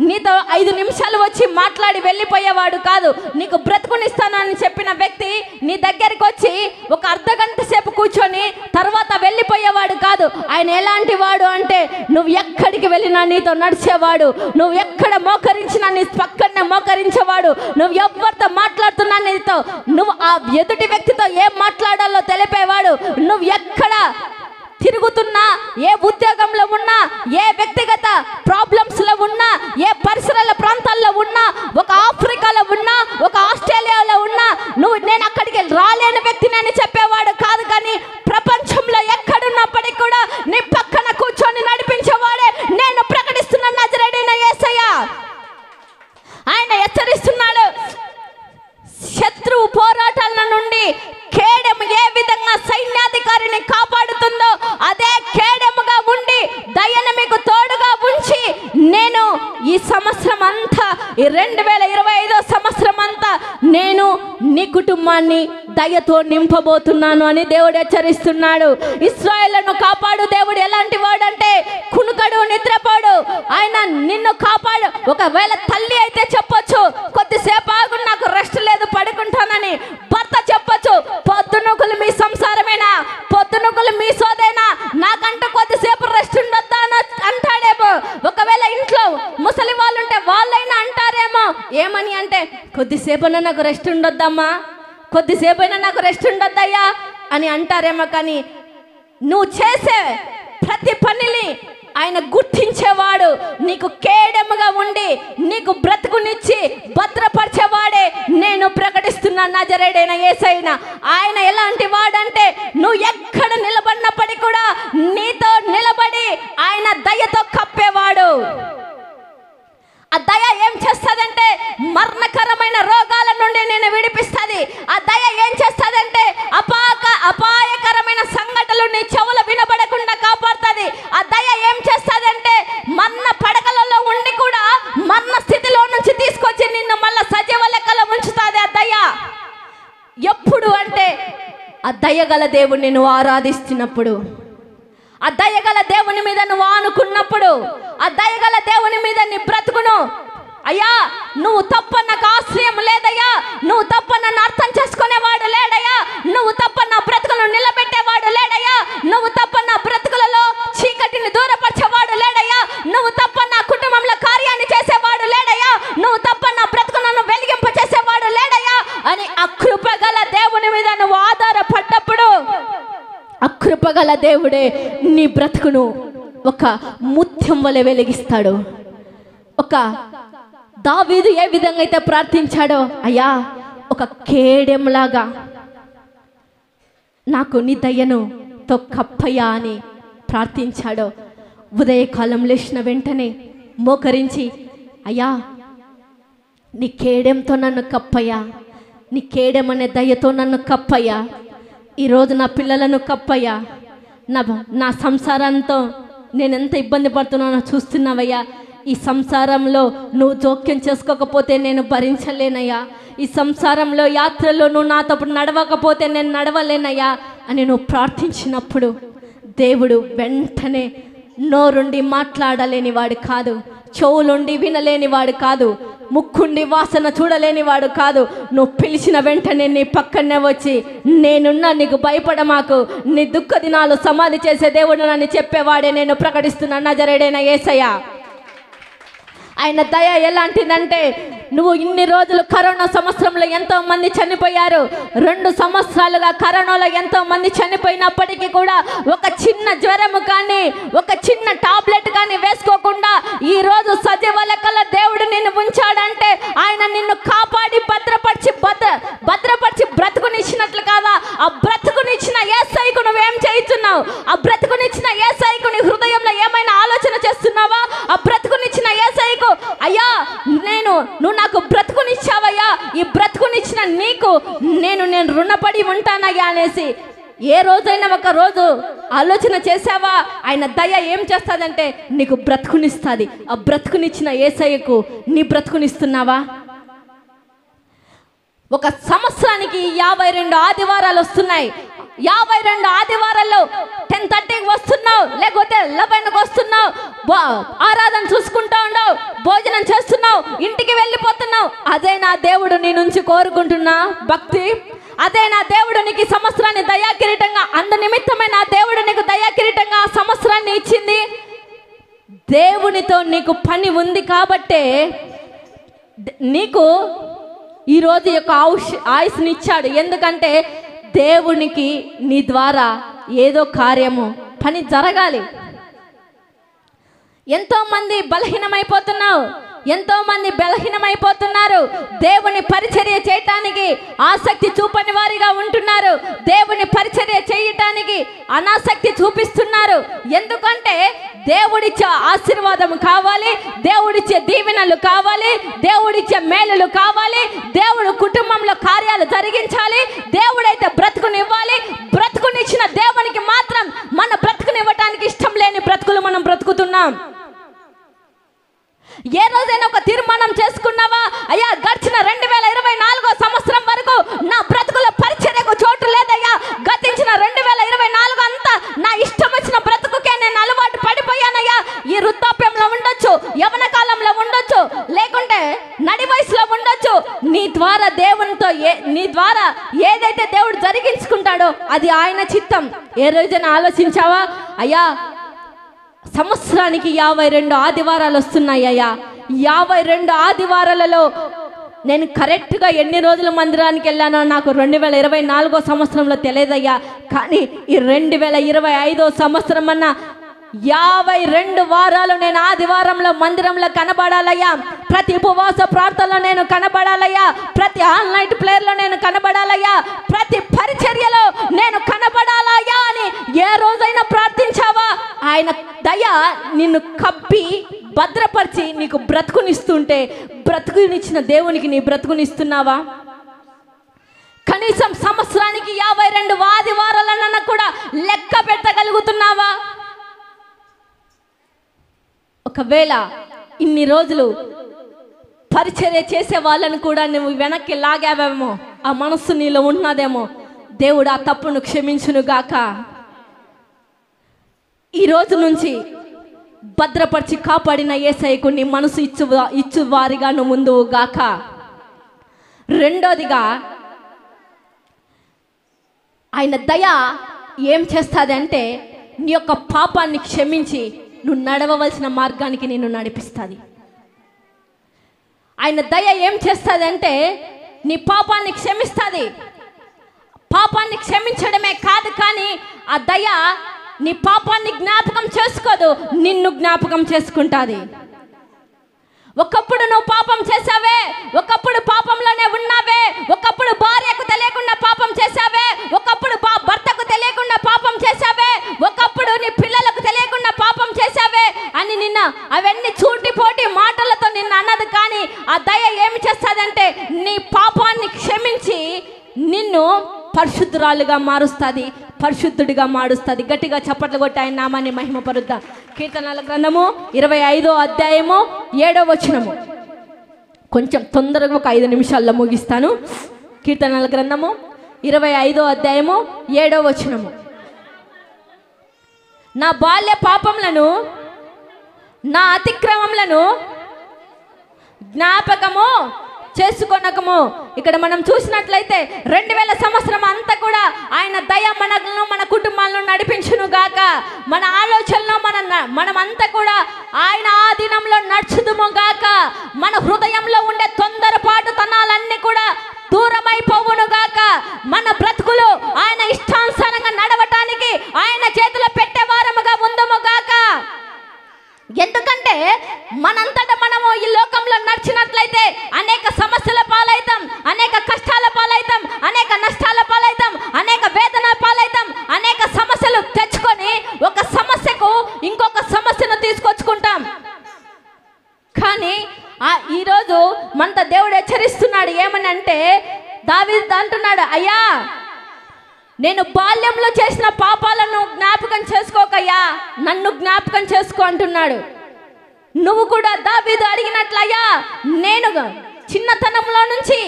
నీతో 5 నిమిషాలు వచ్చి మాట్లాడి వెళ్ళిపోయేవాడు కాదు. నీకు బ్రతుకునిస్తానని చెప్పిన వ్యక్తి నీ దగ్గరికి వచ్చి ఒక అర్ధగంట సేపు కూర్చొని తర్వాత వెళ్ళిపోయేవాడు కాదు. ఆయన ఎలాంటి వాడు అంటే, నువ్వు ఎక్కడికి వెళ్ళినా నీతో నడిచేవాడు, నువ్వు ఎక్కడ మోకరించినా నీ పక్కనే మోకరించేవాడు, నువ్వు ఎవరితో మాట్లాడుతున్నా నీతో నువ్వు ఆ ఎదుటి వ్యక్తితో ఏం మాట్లాడాలో తెలిపేవాడు, నువ్వు ఎక్కడ తిరుగుతున్నా, ఏ ఉద్యోగంలో ఉన్నా, ఏ వ్యక్తిగత ప్రాబ్లమ్స్లో ఉన్నా, ఏ పరిసరాల ప్రాంతాల్లో ఉన్నా, ఒక ఆఫ్రికాలో ఉన్నా, ఒక ఆస్ట్రేలియాలో ఉన్నా, నేను అక్కడికి రాలేని వ్యక్తిని అని చెప్పేవాడు కాదు. కానీ ప్రపంచంలో ఎక్కడున్నప్పటికీ కూడా నీ పక్కన కూర్చొని నడిపించేవాడే నేను ప్రకటిస్తున్న నజరేయుడైన యేసయ్య. ఆయన హెచ్చరిస్తున్నాడు, శత్రువు పోరాటాల నుండి కేడెము ఏ విధంగా సైన్యాధికారిని కాపాడుతుందో అదే కేడెముగా ఉండి దయను మీకు తోడుగా ఉంచి నేను ఈ సంవత్సరం అంతా, ఈ 2025 సంవత్సరం అంతా నేను నీ కుటుంబాన్ని దయతో నింపబోతున్నాను అని దేవుడు హెచ్చరిస్తున్నాడు. ఇశ్రాయేలును కాపాడు దేవుడు ఎలాంటి వాడంటే కునుకడు, నిద్రపోడు. ఆయన నిన్ను కాపాడు. ఒకవేళ తల్లి అయితే చెప్పొచ్చు, కొద్దిసేపు ఆగు నాకు రెస్ట్ లేదు పడుకుంటానని. భర్త చెప్పొచ్చు, పొద్దునూకులు మీ సంసారమేనా, పొద్దునూకులు మీ సోదేనా, నాకంటూ కొద్దిసేపు రెస్ట్ ఉండొద్దా అంటాడేమో. ఒకవేళ ఇంట్లో ముసలి వాళ్ళు ఉంటే వాళ్ళైనా అంటారేమో. ఏమని అంటే, కొద్దిసేపైనా నాకు రెస్ట్ ఉండొద్దమ్మా, కొద్దిసేపైనా నాకు రెస్ట్ ఉండొద్దయ్యా అని అంటారేమో. కానీ నువ్వు చేసే ప్రతి పనిని ఆయన గుర్తించేవాడు. నీకు కేడెముగా ఉండి నీకు బ్రతుకునిచ్చి భద్రపరిచేవాడే నేను ప్రకటిస్తున్న నజరేయుడైన యేసయ్య. ఆయన ఎలాంటి వాడంటే నువ్వు ఎక్కడ నిలబడినప్పటికీ కూడా నీతో నిలబడి ఆయన దయతో కప్పేవాడు. ఆ దయ ఏం చేస్తుందంటే మరణకరమైన రోగాల నుండి నేను విడిపిస్తుంది. ఆ దయ ఏం చేస్తుందంటే అపాయకరమైన సంఘటనలు నీ చెవులు వినబడకుండా కాపాడుతుంది. ఆ దయ ఏం చేస్తుందంటే మరణ పడకలలో ఉండి కూడా మరణ స్థితిలో నుంచి తీసుకొచ్చి నిన్ను మళ్ళా సజీవ లెక్కలో ఉంచుతుంది. ఆ దయ ఎప్పుడు అంటే ఆ దయగల దేవుణ్ణి నువ్వు ఆరాధిస్తున్నప్పుడు, ఆ దయగల దేవుని మీద నువ్వు ఆనుకున్నప్పుడు, ఆ దయగల దేవుని మీద నీ బ్రతుకును అయ్యా నువ్వు తప్ప నాకు ఆశ్రయం లేదయ్యా, నువ్వు తప్ప నన్ను అర్థం చేసుకునేవాడు లేడయ్యా, నువ్వు తప్ప నా బ్రతుకును నిలబెట్టేవాడు లేడయ్యా, నువ్వు తప్ప నా బ్రతుకులలో చీకటిని దూరపరిచేవాడు లేడయ్యా, నువ్వు తప్ప నా కుటుంబంలో కార్యాన్ని చేసేవాడు లేడయ్యా, నువ్వు తప్ప నా బ్రతుకులను వెలిగింప చేసేవాడు లేడయ్యా అని ఆ కృపగల దేవుని మీద నువ్వు ఆధారపడ్డప్పుడు ఆ కృపగల దేవుడే నీ బ్రతుకును ఒక ముత్యం వలె వెలిగిస్తాడు. ఒక దావీదు ఏ విధంగా అయితే ప్రార్థించాడో, అయ్యా ఒక కేడెంలాగా నాకు నీ దయను తో కప్పయ్యా అని ప్రార్థించాడో, ఉదయకాలం లేచిన వెంటనే మోకరించి అయ్యా నీ కేడెంతో నన్ను కప్పయ్యా, నీ కేడెం అనే దయతో నన్ను కప్పయ్యా, ఈరోజు నా పిల్లలను కప్పయ్యా, నా సంసారంతో నేను ఎంత ఇబ్బంది పడుతున్నానో చూస్తున్నావయ్యా, ఈ సంసారంలో నువ్వు జోక్యం చేసుకోకపోతే నేను భరించలేనయ్యా, ఈ సంసారంలో యాత్రలో నువ్వు నాతో నడవకపోతే నేను నడవలేనయ్యా అని నువ్వు ప్రార్థించినప్పుడు దేవుడు వెంటనే నోరుండి మాట్లాడలేని వాడు కాదు, చెవులుండి వినలేని వాడు కాదు, ముక్కుండి వాసన చూడలేని వాడు కాదు. నువ్వు పిలిచిన వెంటనే నీ పక్కనే వచ్చి నేనున్నా నీకు భయపడమాకు, నీ దుఃఖ దినాలు సమాధి చేసే దేవుడు అని చెప్పేవాడే నేను ప్రకటిస్తున్నా నజరేయుడైన యేసయ్య. ఆయన దయ ఎలాంటిదంటే నువ్వు ఇన్ని రోజులు కరోనా సంవత్సరంలో ఎంతో మంది చనిపోయారు, 2 సంవత్సరాలుగా కరోనాలో ఎంతో మంది చనిపోయినప్పటికీ కూడా ఒక చిన్న జ్వరము కానీ ఒక చిన్న టాబ్లెట్ కానీ వేసుకోకుండా ఈ రోజు సజీవ లెక్కల దేవుడు నిన్ను ఉంచాడంటే ఆయన నిన్ను కాపాడి భద్రపరిచి బ్రతుకునిచ్చినట్లు కాదా, ఆ బ్రతుకునిచ్చిన యేసయ్యకు నువ్వేం చేస్తున్నావు, ఆ బ్రతుకునిచ్చిన యేసయ్యకు నీ హృదయంలో ఏమైనా ఆలోచన చేస్తున్నావా, ఆ బ్రతుకునిచ్చిన యేసయ్యకు అయ్యా నువ్వు నాకు బ్రతుకునిచ్చావయ్యా, ఈ బ్రతుకునిచ్చిన నీకు నేను రుణపడి ఉంటానయ్యా అనేసి ఏ రోజైనా ఒక రోజు ఆలోచన చేసావా? ఆయన దయ ఏం చేస్తుందంటే నీకు బ్రతుకునిస్తుంది. ఆ బ్రతుకునిచ్చిన యేసయ్యకు నీ బ్రతుకునిస్తున్నావా? ఒక సంవత్సరానికి 52 ఆదివారాలు వస్తున్నాయి. 52 ఆదివారాల్లో 10:30కి వస్తున్నావు, లేకపోతే 11కి వస్తున్నావు, ఆరాధన చూసుకుంటా ఉండవు, భోజనం చేస్తున్నావు, ఇంటికి వెళ్ళిపోతున్నావు. అదే నా దేవుడు నీ నుంచి కోరుకుంటున్నా భక్తి, అదే నా దేవుడు నీకు ఈ సంవత్సరాన్ని దయా కిరీటంగా అందు నిమిత్తమే నా దేవుడు నీకు దయా కిరీటంగా ఆ సంవత్సరాన్ని ఇచ్చింది. దేవునితో నీకు పని ఉంది కాబట్టే నీకు ఈరోజు యొక్క ఆయుష్ని ఇచ్చాడు. ఎందుకంటే దేవునికి నీ ద్వారా ఏదో కార్యము పని జరగాలి. ఎంతో మంది బలహీనమైపోతున్నారు. దేవుని పరిచర్య చేయటానికి ఆసక్తి చూపని వారిగా ఉంటున్నారు. దేవుని పరిచర్య చేయటానికి అనాసక్తి చూపిస్తున్నారు. ఎందుకంటే దేవుడిచ్చే ఆశీర్వాదం కావాలి, దేవుడిచ్చే దీవెనలు కావాలి, దేవుడిచ్చే మేలులు కావాలి, దేవుడు కుటుంబంలో కార్యాలు జరిగించాలి, దేవుడైతే బ్రతుకునివ్వాలి. బ్రతుకునిచ్చిన దేవునికి మాత్రం మన బ్రతుకునివ్వటానికి ఇష్టం లేని బ్రతుకులు మనం బ్రతుకుతున్నాం. ఏ రోజైనా ఒక తీర్మానం చేసుకున్నావా? అయ్యా గడిచిన 2024 సంవత్సరం వరకు నా బ్రతుకుల పరిచర్యకు చోటు లేదయ్యా, గతించిన 2024 అంతా నా ఇష్టం వచ్చిన బ్రతుకుకే నేను అలవాటు పడిపోయానయ్యా. ఈ వృద్ధాప్యంలో ఉండొచ్చు, యవన కాలంలో ఉండొచ్చు, లేకుంటే నడి వయసులో ఉండొచ్చు. నీ ద్వారా ఏదైతే దేవుడు జరిగించుకుంటాడో అది ఆయన చిత్తం. ఏ రోజైనా ఆలోచించావా? అయ్యా సంవత్సరానికి 52 ఆదివారాలు వస్తున్నాయ్యా. 52 ఆదివారాలలో నేను కరెక్ట్గా ఎన్ని రోజులు మందిరానికి వెళ్ళానో నాకు 2024 సంవత్సరంలో తెలియదయ్యా. కానీ ఈ 2025 సంవత్సరం అన్నా 52 వారాలు నేను ఆదివారంలో మందిరంలో కనబడాలయ్యా, ప్రతి ఉపవాస ప్రార్థనలో నేను కనబడాలయ్యా, ప్రతి ఆన్లైన్ ప్లేయర్లో నేను కనబడాలయ్యా, ప్రతి పరిచర్యలో నేను కనబడాలయ్యా అని ఏ రోజైనా ప్రార్థించావా? ఆయన దయ నిన్ను కప్పి భద్రపరిచి నీకు బ్రతుకునిస్తుంటే బ్రతుకునిచ్చిన దేవునికి నీ బ్రతుకునిస్తున్నావా? కనీసం సంవత్సరానికి 52 ఆదివారాలన్నా కూడా లెక్క పెట్టగలుగుతున్నావా? ఒకవేళ ఇన్ని రోజులు పరిచర్య చేసే వాళ్ళని కూడా నువ్వు వెనక్కి లాగావేమో, ఆ మనస్సు నీలో ఉన్నదేమో, దేవుడు ఆ తప్పును క్షమించునుగాక. ఈ రోజు నుంచి భద్రపరిచి కాపాడిన యేసయ్యకు నీ మనసు ఇచ్చు వారిగా నువ్వు ముందువు గాక. రెండోదిగా ఆయన దయ ఏం చేస్తుంది అంటే నీ యొక్క పాపాన్ని క్షమించి నువ్వు నడవవలసిన మార్గానికి నిన్ను నడిపిస్తుంది. ఆయన దయ ఏం చేస్తుంది అంటే నీ పాపాన్ని క్షమిస్తుంది. పాపాన్ని క్షమించడమే కాదు, కానీ ఆ దయ నీ పాపాన్ని జ్ఞాపకం చేసుకోదు, నిన్ను జ్ఞాపకం చేసుకుంటుంది. ఒకప్పుడు నువ్వు పాపం చేసావే, ఒకప్పుడు పాపంలోనే ఉన్నావే, ఒకప్పుడు భార్యకు తెలియకుండా పాపం చేసావే, ఒకప్పుడు భర్తకు తెలియకుండా పాపం చేసావే, ఒకప్పుడు నీ పిల్లలకు తెలియకుండా పాపం చేసావే అని నిన్న అవన్నీ చూటిపోటి మాటలతో నిన్న అన్నది. కానీ ఆ దయ ఏమి చేస్తుందంటే నీ పాపాన్ని క్షమించి నిన్ను పరిశుద్ధురాలుగా మారుస్తుంది, పరిశుద్ధుడిగా మారుస్తుంది. గట్టిగా చప్పట్లు కొట్టి ఆయన నామాన్ని మహిమపరుద్దాం. కీర్తనల గ్రంథము 25వ అధ్యాయము 7వ వచనము. కొంచెం తొందరగా ఒక 5 నిమిషాల్లో ముగిస్తాను. కీర్తనల గ్రంథము 25వ అధ్యాయము 7వ వచనము. నా బాల్య పాపములను నా అతిక్రమములను జ్ఞాపకము చేసుకొనకము. ఇక్కడ మనం చూసినట్లయితే 2000 సంవత్సరం అంతా కూడా ఆయన దయ మనలను మన కుటుంబాలను నడిపించును గాక. మన ఆలోచనలో మనమంతా కూడా ఆయన ఆధీనంలో నడుచుదుము గాక. మన హృదయంలో ఉండే తొందరపాటు తనాలన్నీ కూడా దూరమైపోవును గాక. మన బ్రతుకులు ఆయన ఇష్టానుసారంగా నడవటానికి ఆయన చేతిలో పెట్టేవారముగా ఉందము గాక. ఎందుకంటే మనంతటా మనము ఈ లోకంలో నడిచినట్లయితే అనేక సమస్యల పాలైతాం, అనేక కష్టాల పాలైతాం, అనేక నష్టాల పాలైతాం, అనేక వేదన పాలైతాం, అనేక సమస్యలు తెచ్చుకొని ఒక సమస్యకు ఇంకొక సమస్యను తీసుకొచ్చుకుంటాం. కానీ ఈరోజు మనతో దేవుడు హెచ్చరిస్తున్నాడు. ఏమని అంటే దావీదు అంటున్నాడు, అయ్యా నేను బాల్యంలో చేసిన పాపాలను జ్ఞాపకం చేసుకోకయ్యా, నన్ను జ్ఞాపకం చేసుకో అంటున్నాడు. నువ్వు కూడా దావీదు అడిగినట్లయ్యా, నేను చిన్నతనంలో నుంచి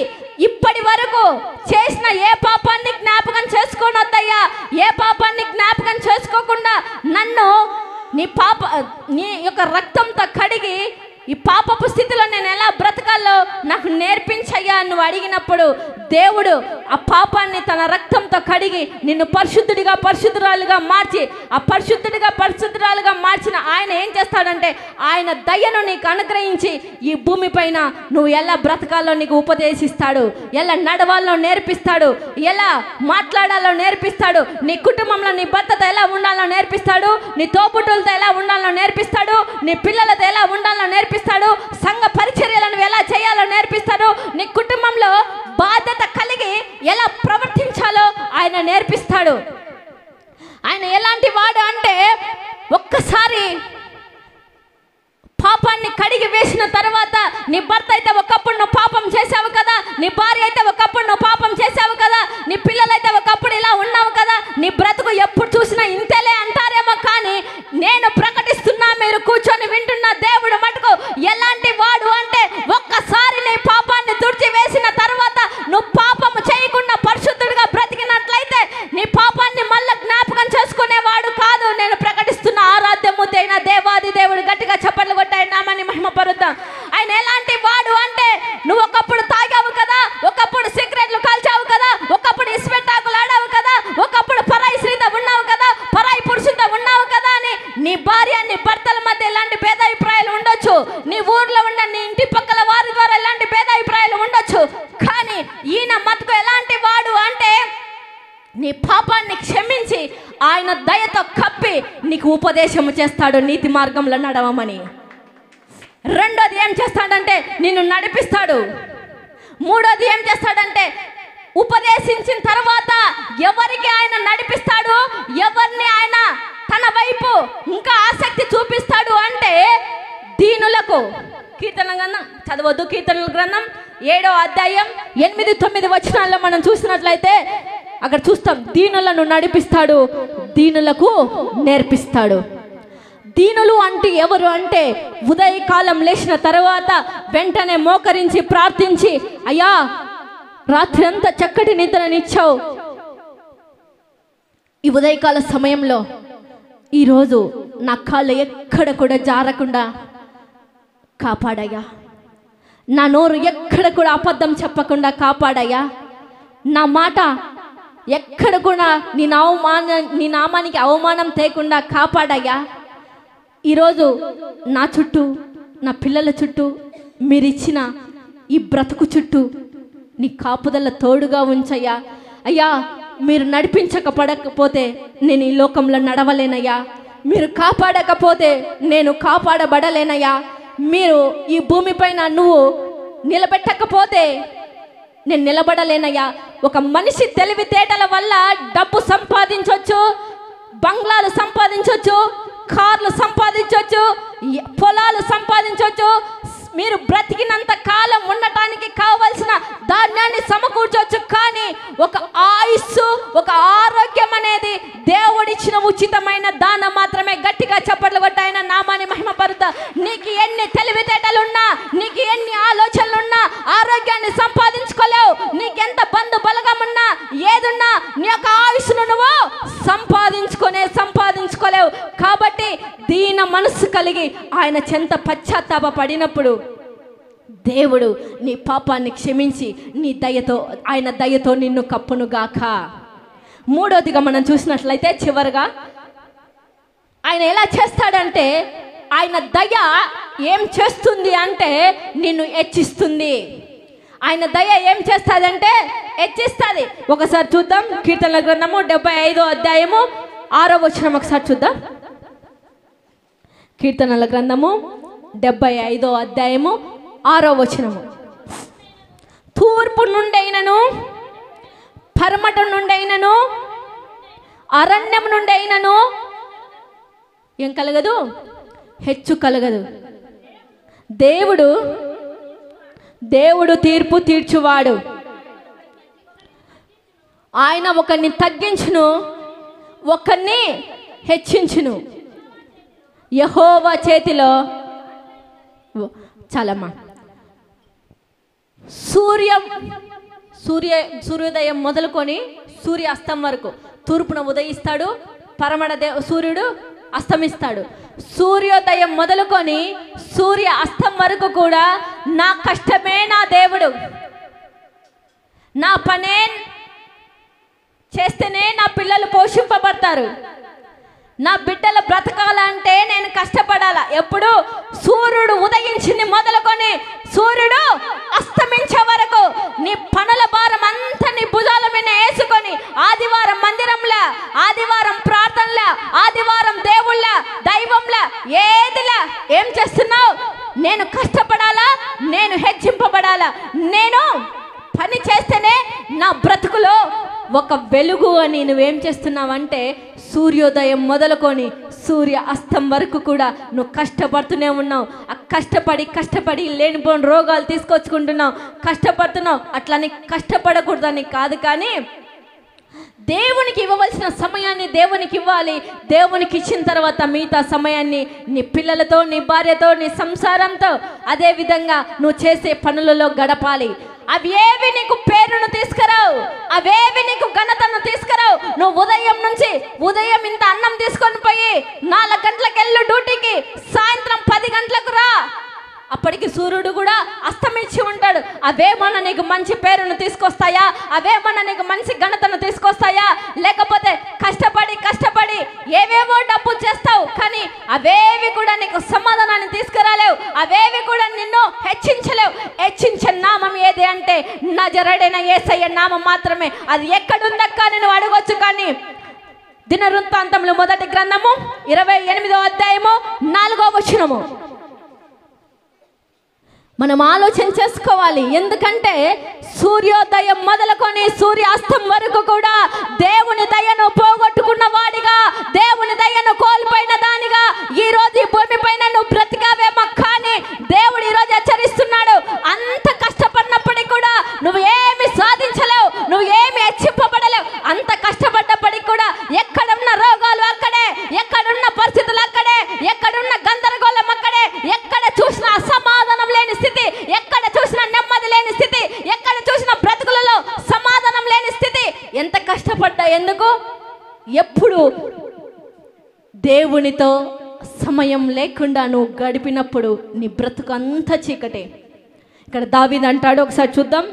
ఇప్పటి వరకు చేసిన ఏ పాపాన్ని జ్ఞాపకం చేసుకోనొద్దయ్యా. ఏ పాపాన్ని జ్ఞాపకం చేసుకోకుండా నన్ను నీ యొక్క రక్తంతో కడిగి ఈ పాపపు స్థితిలో నేను ఎలా బ్రతకాలో నాకు నేర్పించయ్యా నువ్వు అడిగినప్పుడు దేవుడు ఆ పాపాన్ని తన రక్తంతో కడిగి నిన్ను పరిశుద్ధురాలుగా మార్చి ఆ పరిశుద్ధురాలుగా మార్చిన ఆయన ఏం చేస్తాడంటే ఆయన దయను నీకు అనుగ్రహించి ఈ భూమి పైన నువ్వు ఎలా బ్రతకాలో నీకు ఉపదేశిస్తాడు, ఎలా నడవాలో నేర్పిస్తాడు, ఎలా మాట్లాడాలో నేర్పిస్తాడు, నీ కుటుంబంలో నీ భర్తతో ఎలా ఉండాలో నేర్పిస్తాడు, నీ తోబుట్టులతో ఎలా ఉండాలో నేర్పిస్తాడు, నీ పిల్లలతో ఎలా ఉండాలో నేర్పిస్తాడు, సంఘ పరిచర్యలను ఎలా చేయాలో నేర్పిస్తాడు, నీ కుటుంబంలో బాధ్యత కలిగి ఎలా ప్రవర్తించాలో ఆయన నేర్పిస్తాడు. ఆయన ఎలాంటి వాడు అంటే ఒక్కసారి పాపాన్ని కడిగి వేసిన తర్వాత నీ భర్త అయితే ఒకప్పుడు నువ్వు పాపం చేసావు కదా, నీ భార్య అయితే ఒకప్పుడు నువ్వు పాపం చేసావు కదా, నీ పిల్లలైతే ఒకప్పుడు ఇలా ఉన్నావు కదా, నీ బ్రతుకు ఎప్పుడు చూసినా ఇంతేలే అంటారేమో. కానీ నేను ప్రకటిస్తున్నా, మీరు కూర్చొని వింటున్న దేవుడు మటుకు ఎలాంటి వాడు అంటే ఒక్కసారి నీ పాపాన్ని తుడిచి వేసిన తర్వాత నువ్వు పాపము చేయకుండా పరిశుద్ధుడిగా బ్రతికినట్లయితే నీ పాపాన్ని మళ్ళీ జ్ఞాపకం చేసుకునేవాడు కాదు. నేను ప్రకటిస్తున్న ఆరాధ్యమూర్తి అయిన దేవాది దేవుడు. గట్టిగా చప్పట్లు కొట్టాయి నామాన్ని మహిమపరుద్దాం. ఆయన ఎలాంటి వాడు అంటే నువ్వు ఒకప్పుడు తాగావు కదా, ఒకప్పుడు సిగరెట్లు కాల్చావు కదా, ఒకప్పుడు ఇసుపెట్టాకులు ఆడావు కదా, ఒకప్పుడు పరాయి స్త్రీతో ఉన్నావు కదా, దయతో కప్పి నీకు ఉపదేశము చేస్తాడు నీతి మార్గంలో నడవమని. రెండోది ఏం చేస్తాడంటే నిన్ను నడిపిస్తాడు. మూడోది ఏం చేస్తాడంటే ఉపదేశించిన తర్వాత ఎవరికి ఆయన నడిపిస్తాడు, ఎవరిని ఆయన తన వైపు ఇంకా ఆసక్తి చూపిస్తాడు అంటే దీనులకు. కీర్తన గ్రంథం చదవద్దు, కీర్తనల గ్రంథం 7వ అధ్యాయం 8-9 వచనాల్లో మనం చూసినట్లయితే అక్కడ చూస్తాం, దీనులను నడిపిస్తాడు, దీనులకు నేర్పిస్తాడు. దీనులు అంటే ఎవరు అంటే ఉదయకాలం లేచిన తర్వాత వెంటనే మోకరించి ప్రార్థించి, అయ్యా రాత్రి అంతా చక్కటి నిద్రనిచ్చావు, ఈ ఉదయకాల సమయంలో ఈరోజు నా కాళ్ళు ఎక్కడ కూడా జారకుండా కాపాడయ్యా, నా నోరు ఎక్కడ కూడా అబద్ధం చెప్పకుండా కాపాడయ్యా, నా మాట ఎక్కడ కూడా నీ నామానికి అవమానం తేకుండా కాపాడయ్యా, ఈరోజు నా చుట్టూ నా పిల్లల చుట్టూ మీరిచ్చిన ఈ బ్రతుకు చుట్టూ నీ కాపుదల తోడుగా ఉంచయ్యా, అయ్యా మీరు నడిపించకపోతే నేను ఈ లోకంలో నడవలేనయ్యా, మీరు కాపాడకపోతే నేను కాపాడబడలేనయ్యా, మీరు ఈ భూమిపైన నువ్వు నిలబెట్టకపోతే నేను నిలబడలేనయ్యా. ఒక మనిషి తెలివితేటల వల్ల డబ్బు సంపాదించవచ్చు, బంగ్లాలు సంపాదించవచ్చు, కార్లు సంపాదించవచ్చు, పొలాలు సంపాదించవచ్చు, మీరు బ్రతికినంత కాలం ఉండటానికి కావలసిన ధాన్యాన్ని సమకూర్చవచ్చు. కానీ ఒక ఆయుస్సు, ఒక ఆరోగ్యం అనేది దేవుడిచ్చిన ఉచితమైన దానం మాత్రమే. గట్టిగా చప్పట్లు కొట్టి ఆయన నామాన్ని మహిమపరుతా. నీకు ఎన్ని తెలివితేటలున్నా, నీకు ఎన్ని ఆలోచనలున్నా ఆరోగ్యాన్ని సంపాదించుకోలేవు. నీకెంత బంధు బలగం ఉన్నా, ఏదున్నా నీ యొక్క ఆయుస్సును నువ్వు సంపాదించుకోలేవు. కాబట్టి దీన మనస్సు కలిగి ఆయన చెంత పశ్చాత్తాప పడినప్పుడు దేవుడు నీ పాపాన్ని క్షమించి నీ దయతో, ఆయన దయతో నిన్ను కప్పునుగాక. మూడోదిగా మనం చూసినట్లయితే చివరిగా ఆయన ఎలా చేస్తాడంటే, ఆయన దయ ఏం చేస్తుంది అంటే నిన్ను హెచ్చిస్తుంది. ఆయన దయ ఏం చేస్తుందంటే హెచ్చిస్తుంది. ఒకసారి చూద్దాం, కీర్తనల గ్రంథము 75వ అధ్యాయము 6వ వచనం ఒకసారి చూద్దాం. కీర్తనల గ్రంథము 75వ అధ్యాయము 6వ వచనము. తూర్పు నుండైనను, పరమట నుండైనను, అరణ్యం నుండైనను ఏం కలగదు, హెచ్చు కలగదు. దేవుడు తీర్పు తీర్చువాడు. ఆయన ఒకరిని తగ్గించును, ఒకరిని హెచ్చించును. యెహోవా చేతిలో చాలమ్మా. సూర్యోదయం మొదలుకొని సూర్యాస్తం వరకు తూర్పున ఉదయిస్తాడు, పరమణ సూర్యుడు అస్తమిస్తాడు. సూర్యోదయం మొదలుకొని సూర్య అస్తం వరకు కూడా నా కష్టమే నా దేవుడు, నా పనే చేస్తేనే నా పిల్లలు పోషింపబడతారు. నా బిడ్డలు బ్రతకాలంటే నేను కష్టపడాలా. ఎప్పుడు సూర్యుడు ఉదయించింది మొదలుకొని సూర్యుడు అస్తమించే వరకు నీ పనుల భారం అంతా నీ భుజాల మీద వేసుకొని ఆదివారం మందిరంలా, ఆదివారం ప్రార్థనలా, ఆదివారం దేవుళ్ళ దైవంలా ఏదిలా ఏం చేస్తున్నావు? నేను కష్టపడాలా, నేను హెచ్చింపబడాలా, నేను పని చేస్తేనే నా బ్రతుకులో ఒక వెలుగు అని నువ్వేం చేస్తున్నావంటే సూర్యోదయం మొదలుకొని సూర్య అస్తం వరకు కూడా నువ్వు కష్టపడుతూనే ఉన్నావు. ఆ కష్టపడి లేనిపోని రోగాలు తీసుకొచ్చుకుంటున్నావు, కష్టపడుతున్నావు. అట్లని కష్టపడకూడదని కాదు, కానీ దేవునికి ఇవ్వవలసిన సమయాన్ని దేవునికి ఇవ్వాలి. దేవునికి ఇచ్చిన తర్వాత మిగతా సమయాన్ని నీ పిల్లలతో, నీ భార్యతో, నీ సంసారంతో, అదే విధంగా నువ్వు చేసే పనులలో గడపాలి. అవి ఏవి నీకు పేరును తీసుకురావు, అవేవి నీకు ఘనతను తీసుకురావు. నువ్వు ఉదయం ఇంత అన్నం తీసుకొని పోయి 4 గంటలకు వెళ్ళు డ్యూటీకి, సాయంత్రం 10 గంటలకు రా, అప్పటికి సూర్యుడు కూడా అస్తమించి ఉంటాడు. అవేమన్నా నీకు మంచి పేరును తీసుకొస్తాయా? అవేమన్నా నీకు మంచి ఘనతను తీసుకొస్తాయా? లేకపోతే కష్టపడి ఏవేవో డబ్బు చేస్తావు, కానీ అవేవి కూడా నీకు సమాధానాన్ని తీసుకురాలేవు, అవేవి కూడా నిన్ను హెచ్చించలేవు. హెచ్చించే నామం ఏది అంటే నజరేయుడైన యేసయ్య నామం మాత్రమే. అది ఎక్కడుందక్క నువ్వు అడగొచ్చు, కానీ దినవృత్తాంతములు మొదటి గ్రంథము 28వ అధ్యాయము 4వ వచనము. మనం ఆలోచన చేసుకోవాలి. ఎందుకంటే సూర్యోదయం మొదలుకొని సూర్యాస్తం వరకు కూడా దేవుని దయను పోగొట్టుకున్న వాడిగా, దేవుని దయను కోల్పోయిన దానిగా ఈరోజు ఈ భూమి పైన నువ్వు బ్రతికావేమో, కానీ దేవుడు ఈరోజు హెచ్చరిస్తున్నాడు. అంత కష్టపడినప్పటికీ కూడా నువ్వు ఏమి సాధించలేవు, నువ్వు ఏమి హెచ్చింపబడలేవు. అంత కష్టపడ్డప్పటికి కూడా ఎక్కడున్న రోగాలు అక్కడే, ఎక్కడున్న పరిస్థితులు అక్కడే, ఎక్కడున్న గందరగోళం అక్కడే, ఎక్కడ చూసినా అసమాధానం లేని స్థితి, ఎక్కడ చూసినా నెమ్మది లేని స్థితి, ఎక్కడ చూసినా బ్రతుకులలో సమాధానం లేని స్థితి. ఎంత కష్టపడ్డా ఎందుకు? ఎప్పుడు దేవునితో సమయం లేకుండా నువ్వు గడిపినప్పుడు నీ బ్రతుకు అంతా చీకటే. ఇక్కడ దావీదు అంటాడు, ఒకసారి చూద్దాం.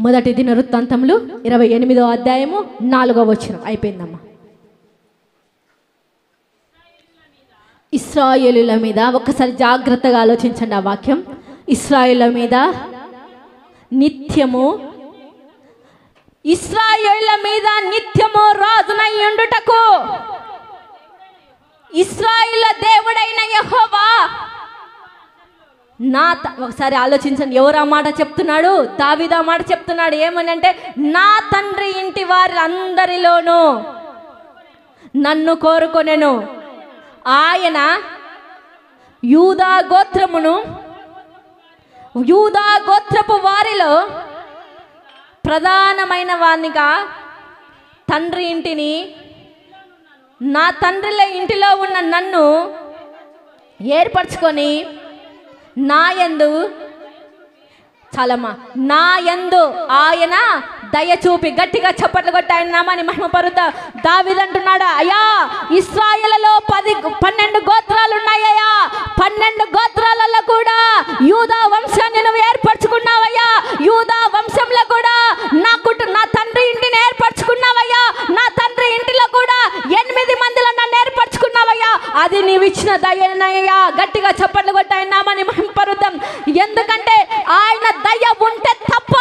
మొదటి దినవృత్తాంతములు 28వ అధ్యాయము 4వ వచనం. అయిపోయిందమ్మా. ఇశ్రాయేలుల మీద ఒక్కసారి జాగ్రత్తగా ఆలోచించండి. ఆ వాక్యం ఇశ్రాయేలుల మీద నిత్యము, ఇశ్రాయేలుల మీద నిత్యము రాజునై ఉండుటకు ఇశ్రాయేలు దేవుడైన యెహోవా ఒకసారి ఆలోచించండి. ఎవరు ఆ మాట చెప్తున్నాడు? దావీదు ఆ మాట చెప్తున్నాడు. ఏమని అంటే, నా తండ్రి ఇంటి వారందరిలోనూ నన్ను కోరుకొనెను. ఆయన యూదా గోత్రపు వారిలో ప్రధానమైన వానిగా తండ్రి ఇంటిని, నా తండ్రిల ఇంటిలో ఉన్న నన్ను ఏర్పరచుకొని నాయందు చాలమ్మా, నాయందు ఆయన దయ చూపి, గట్టిగా చప్పట్లు కొట్టి ఆయన నామాన్ని మహిమపరుద్దాం. దావీదు అంటున్నాడు, అయ్యా ఇశ్రాయేలులో 12 గోత్రాలు ఉన్నాయ్యా, 12 గోత్రాలలో కూడా యూదా వంశాన్ని నువ్వు ఏర్పరచుకున్నావయ్యా. యూదా వంశంలో కూడా నా తండ్రి ఇంటిని ఏర్పరచుకున్నావయ్యా. నా తండ్రి ఇంటిలో కూడా 8 మందిలో నన్ను ఏర్పరచుకున్నావయ్యా. అది నీవు ఇచ్చిన దయనయ్యా. గట్టిగా చప్పట్లు కొట్టి ఆయన నామాన్ని మహిమపరుద్దాం. ఎందుకంటే ఆయన దయ ఉంటే తప్ప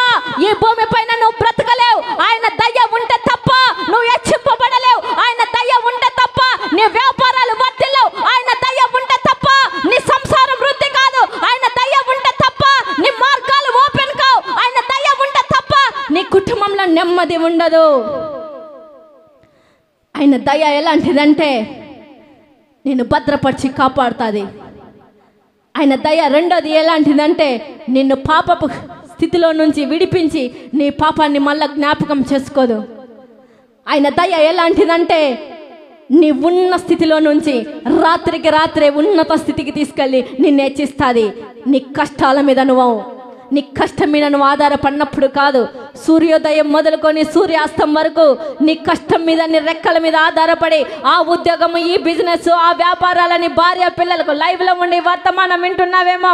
ఈ భూమి పైన నువ్వు బ్రతకలేవు. ఆయన దయ ఉంటే తప్ప నువ్వు హెచ్చింపబడలేవు. ఆయన దయ ఉంటే తప్ప నీ వ్యాపారాలు వర్ధిల్లవు. ఆయన దయ ఉంటే తప్ప నీ సంసారం వృద్ధి కాదు. ఆయన దయ ఉంటే తప్ప నీ మార్గాలు ఓపెన్ కావు. ఆయన దయ ఉంటే తప్ప నీ కుటుంబంలో నెమ్మది ఉండదు. ఆయన దయ ఎలాంటిదంటే నిన్ను భద్రపరిచి కాపాడుతుంది. ఆయన దయ రెండోది ఎలాంటిదంటే నిన్ను పాపపు స్థితిలో నుంచి విడిపించి నీ పాపాన్ని మళ్ళా జ్ఞాపకం చేసుకోదు. ఆయన దయ ఎలాంటిదంటే నీ ఉన్న స్థితిలో నుంచి రాత్రికి రాత్రే ఉన్నత స్థితికి తీసుకెళ్ళి నిన్ను హెచ్చిస్తుంది. నీ కష్టాల మీద నీ కష్టం మీద నువ్వు ఆధారపడినప్పుడు కాదు, సూర్యోదయం మొదలుకొని సూర్యాస్తం వరకు నీ కష్టం మీద, నీ రెక్కల మీద ఆధారపడి ఆ ఉద్యోగము, ఈ బిజినెస్, ఆ వ్యాపారాలని, భార్య పిల్లలకు లైవ్లో ఉండి వర్తమానం వింటున్నావేమో,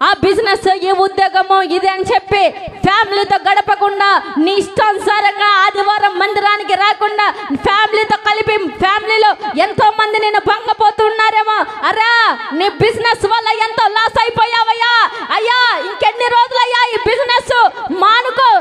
ఆ బిజినెస్, ఈ ఉద్యోగము ఇది అని చెప్పి ఫ్యామిలీతో గడపకుండా, నీ ఇష్టానుసారంగా ఆదివారం మందిరానికి రాకుండా ఫ్యామిలీతో కలిపి ఫ్యామిలీలో ఎంతో మంది నేను భంగపోతున్నారేమో. అరా, నీ బిజినెస్ వల్ల ఎంతో లాస్ అయిపోయావయ్యా. అయ్యా, ఇంకెన్ని రోజులయ్యా ఈ బిజినెస్ మానుకో.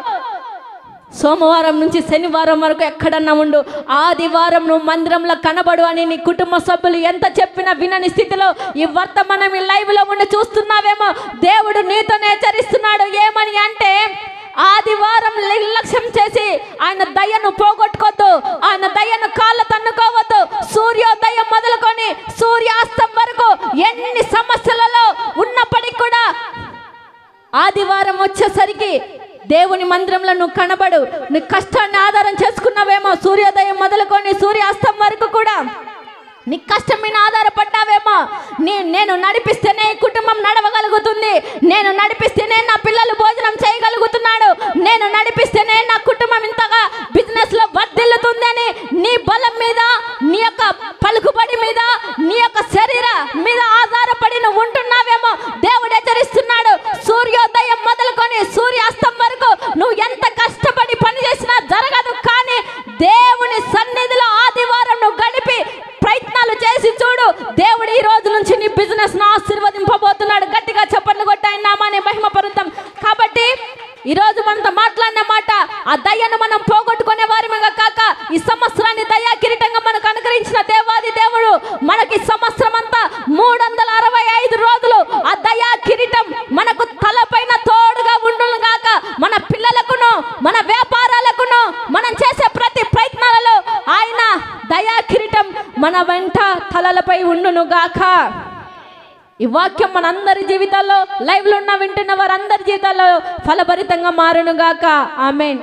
సోమవారం నుంచి శనివారం వరకు ఎక్కడన్నా ఉండు, ఆదివారం నువ్వు మందిరంలో కనబడు అని నీ కుటుంబ సభ్యులు ఎంత చెప్పినా వినని స్థితిలో ఈ వర్తమానం ఈ లైవ్లో ఉండి చూస్తున్నావేమో. దేవుడు నీతోనే హెచ్చరిస్తున్నాడు. ఏమని అంటే, ఆదివారం నిర్లక్ష్యం చేసి ఆయన దయను పోగొట్టుకోవద్దు. ఆయన దయను కాళ్ళ తన్నుకోవద్దు. సూర్యోదయం మొదలుకొని సూర్యాస్తం వరకు ఎన్ని సమస్యలలో ఉన్నప్పటికీ కూడా ఆదివారం వచ్చేసరికి దేవుని మందిరంలో నువ్వు కనబడు. నీ కష్టాన్ని ఆధారం చేసుకున్నావేమో. సూర్యోదయం మొదలుకొని సూర్యాస్తం వరకు కూడా నీ కష్టం మీద ఆధారపడ్డావేమో. నేను నడిపిస్తేనే కుటుంబం నడవగలుగుతుంది, నేను నడిపిస్తేనే నా పిల్లలు భోజనం చేయగలుగుతున్నాడు, నేను నడిపిస్తేనే నా కుటుంబం ఇంతగా బిజినెస్లో వర్ధిల్లుతుంది అని నీ బలం మీద, నీ యొక్క పలుకుబడి మీద, నీ యొక్క శరీర మీద ఆధారపడి నువ్వు ఉంటున్నావేమో. దేవుడు హెచ్చరిస్తున్నాడు. సూర్యోదయం మొదలుకొని సూర్యాస్తం వరకు నువ్వు ఎంత కష్టపడి పని చేసినా జరగదు. కానీ దేవుని సన్నిధిలో ఆదివారం నువ్వు గడిపి ప్రయత్నాలు చేసి చూడు. దేవుడు ఈ రోజు నుంచి నీ బిజినెస్ ను ఆశీర్వదింపబోతున్నాడు. గట్టిగా చప్పట్లు కొట్టి ఆయన నామాన్ని మహిమపరుద్దాం. కాబట్టి ఈరోజు మనతో మాట్లాడిన మాట, ఆ దయ్యను మనం పోగొట్టుకునే వారిగా మన వెంట తలలపై ఉండును గాక. ఈ వాక్యం మనందరి జీవితాల్లో, లైవ్లో ఉన్న వింటున్న వారందరి జీవితాల్లో ఫలభరితంగా మారును గాక. ఆమేన్.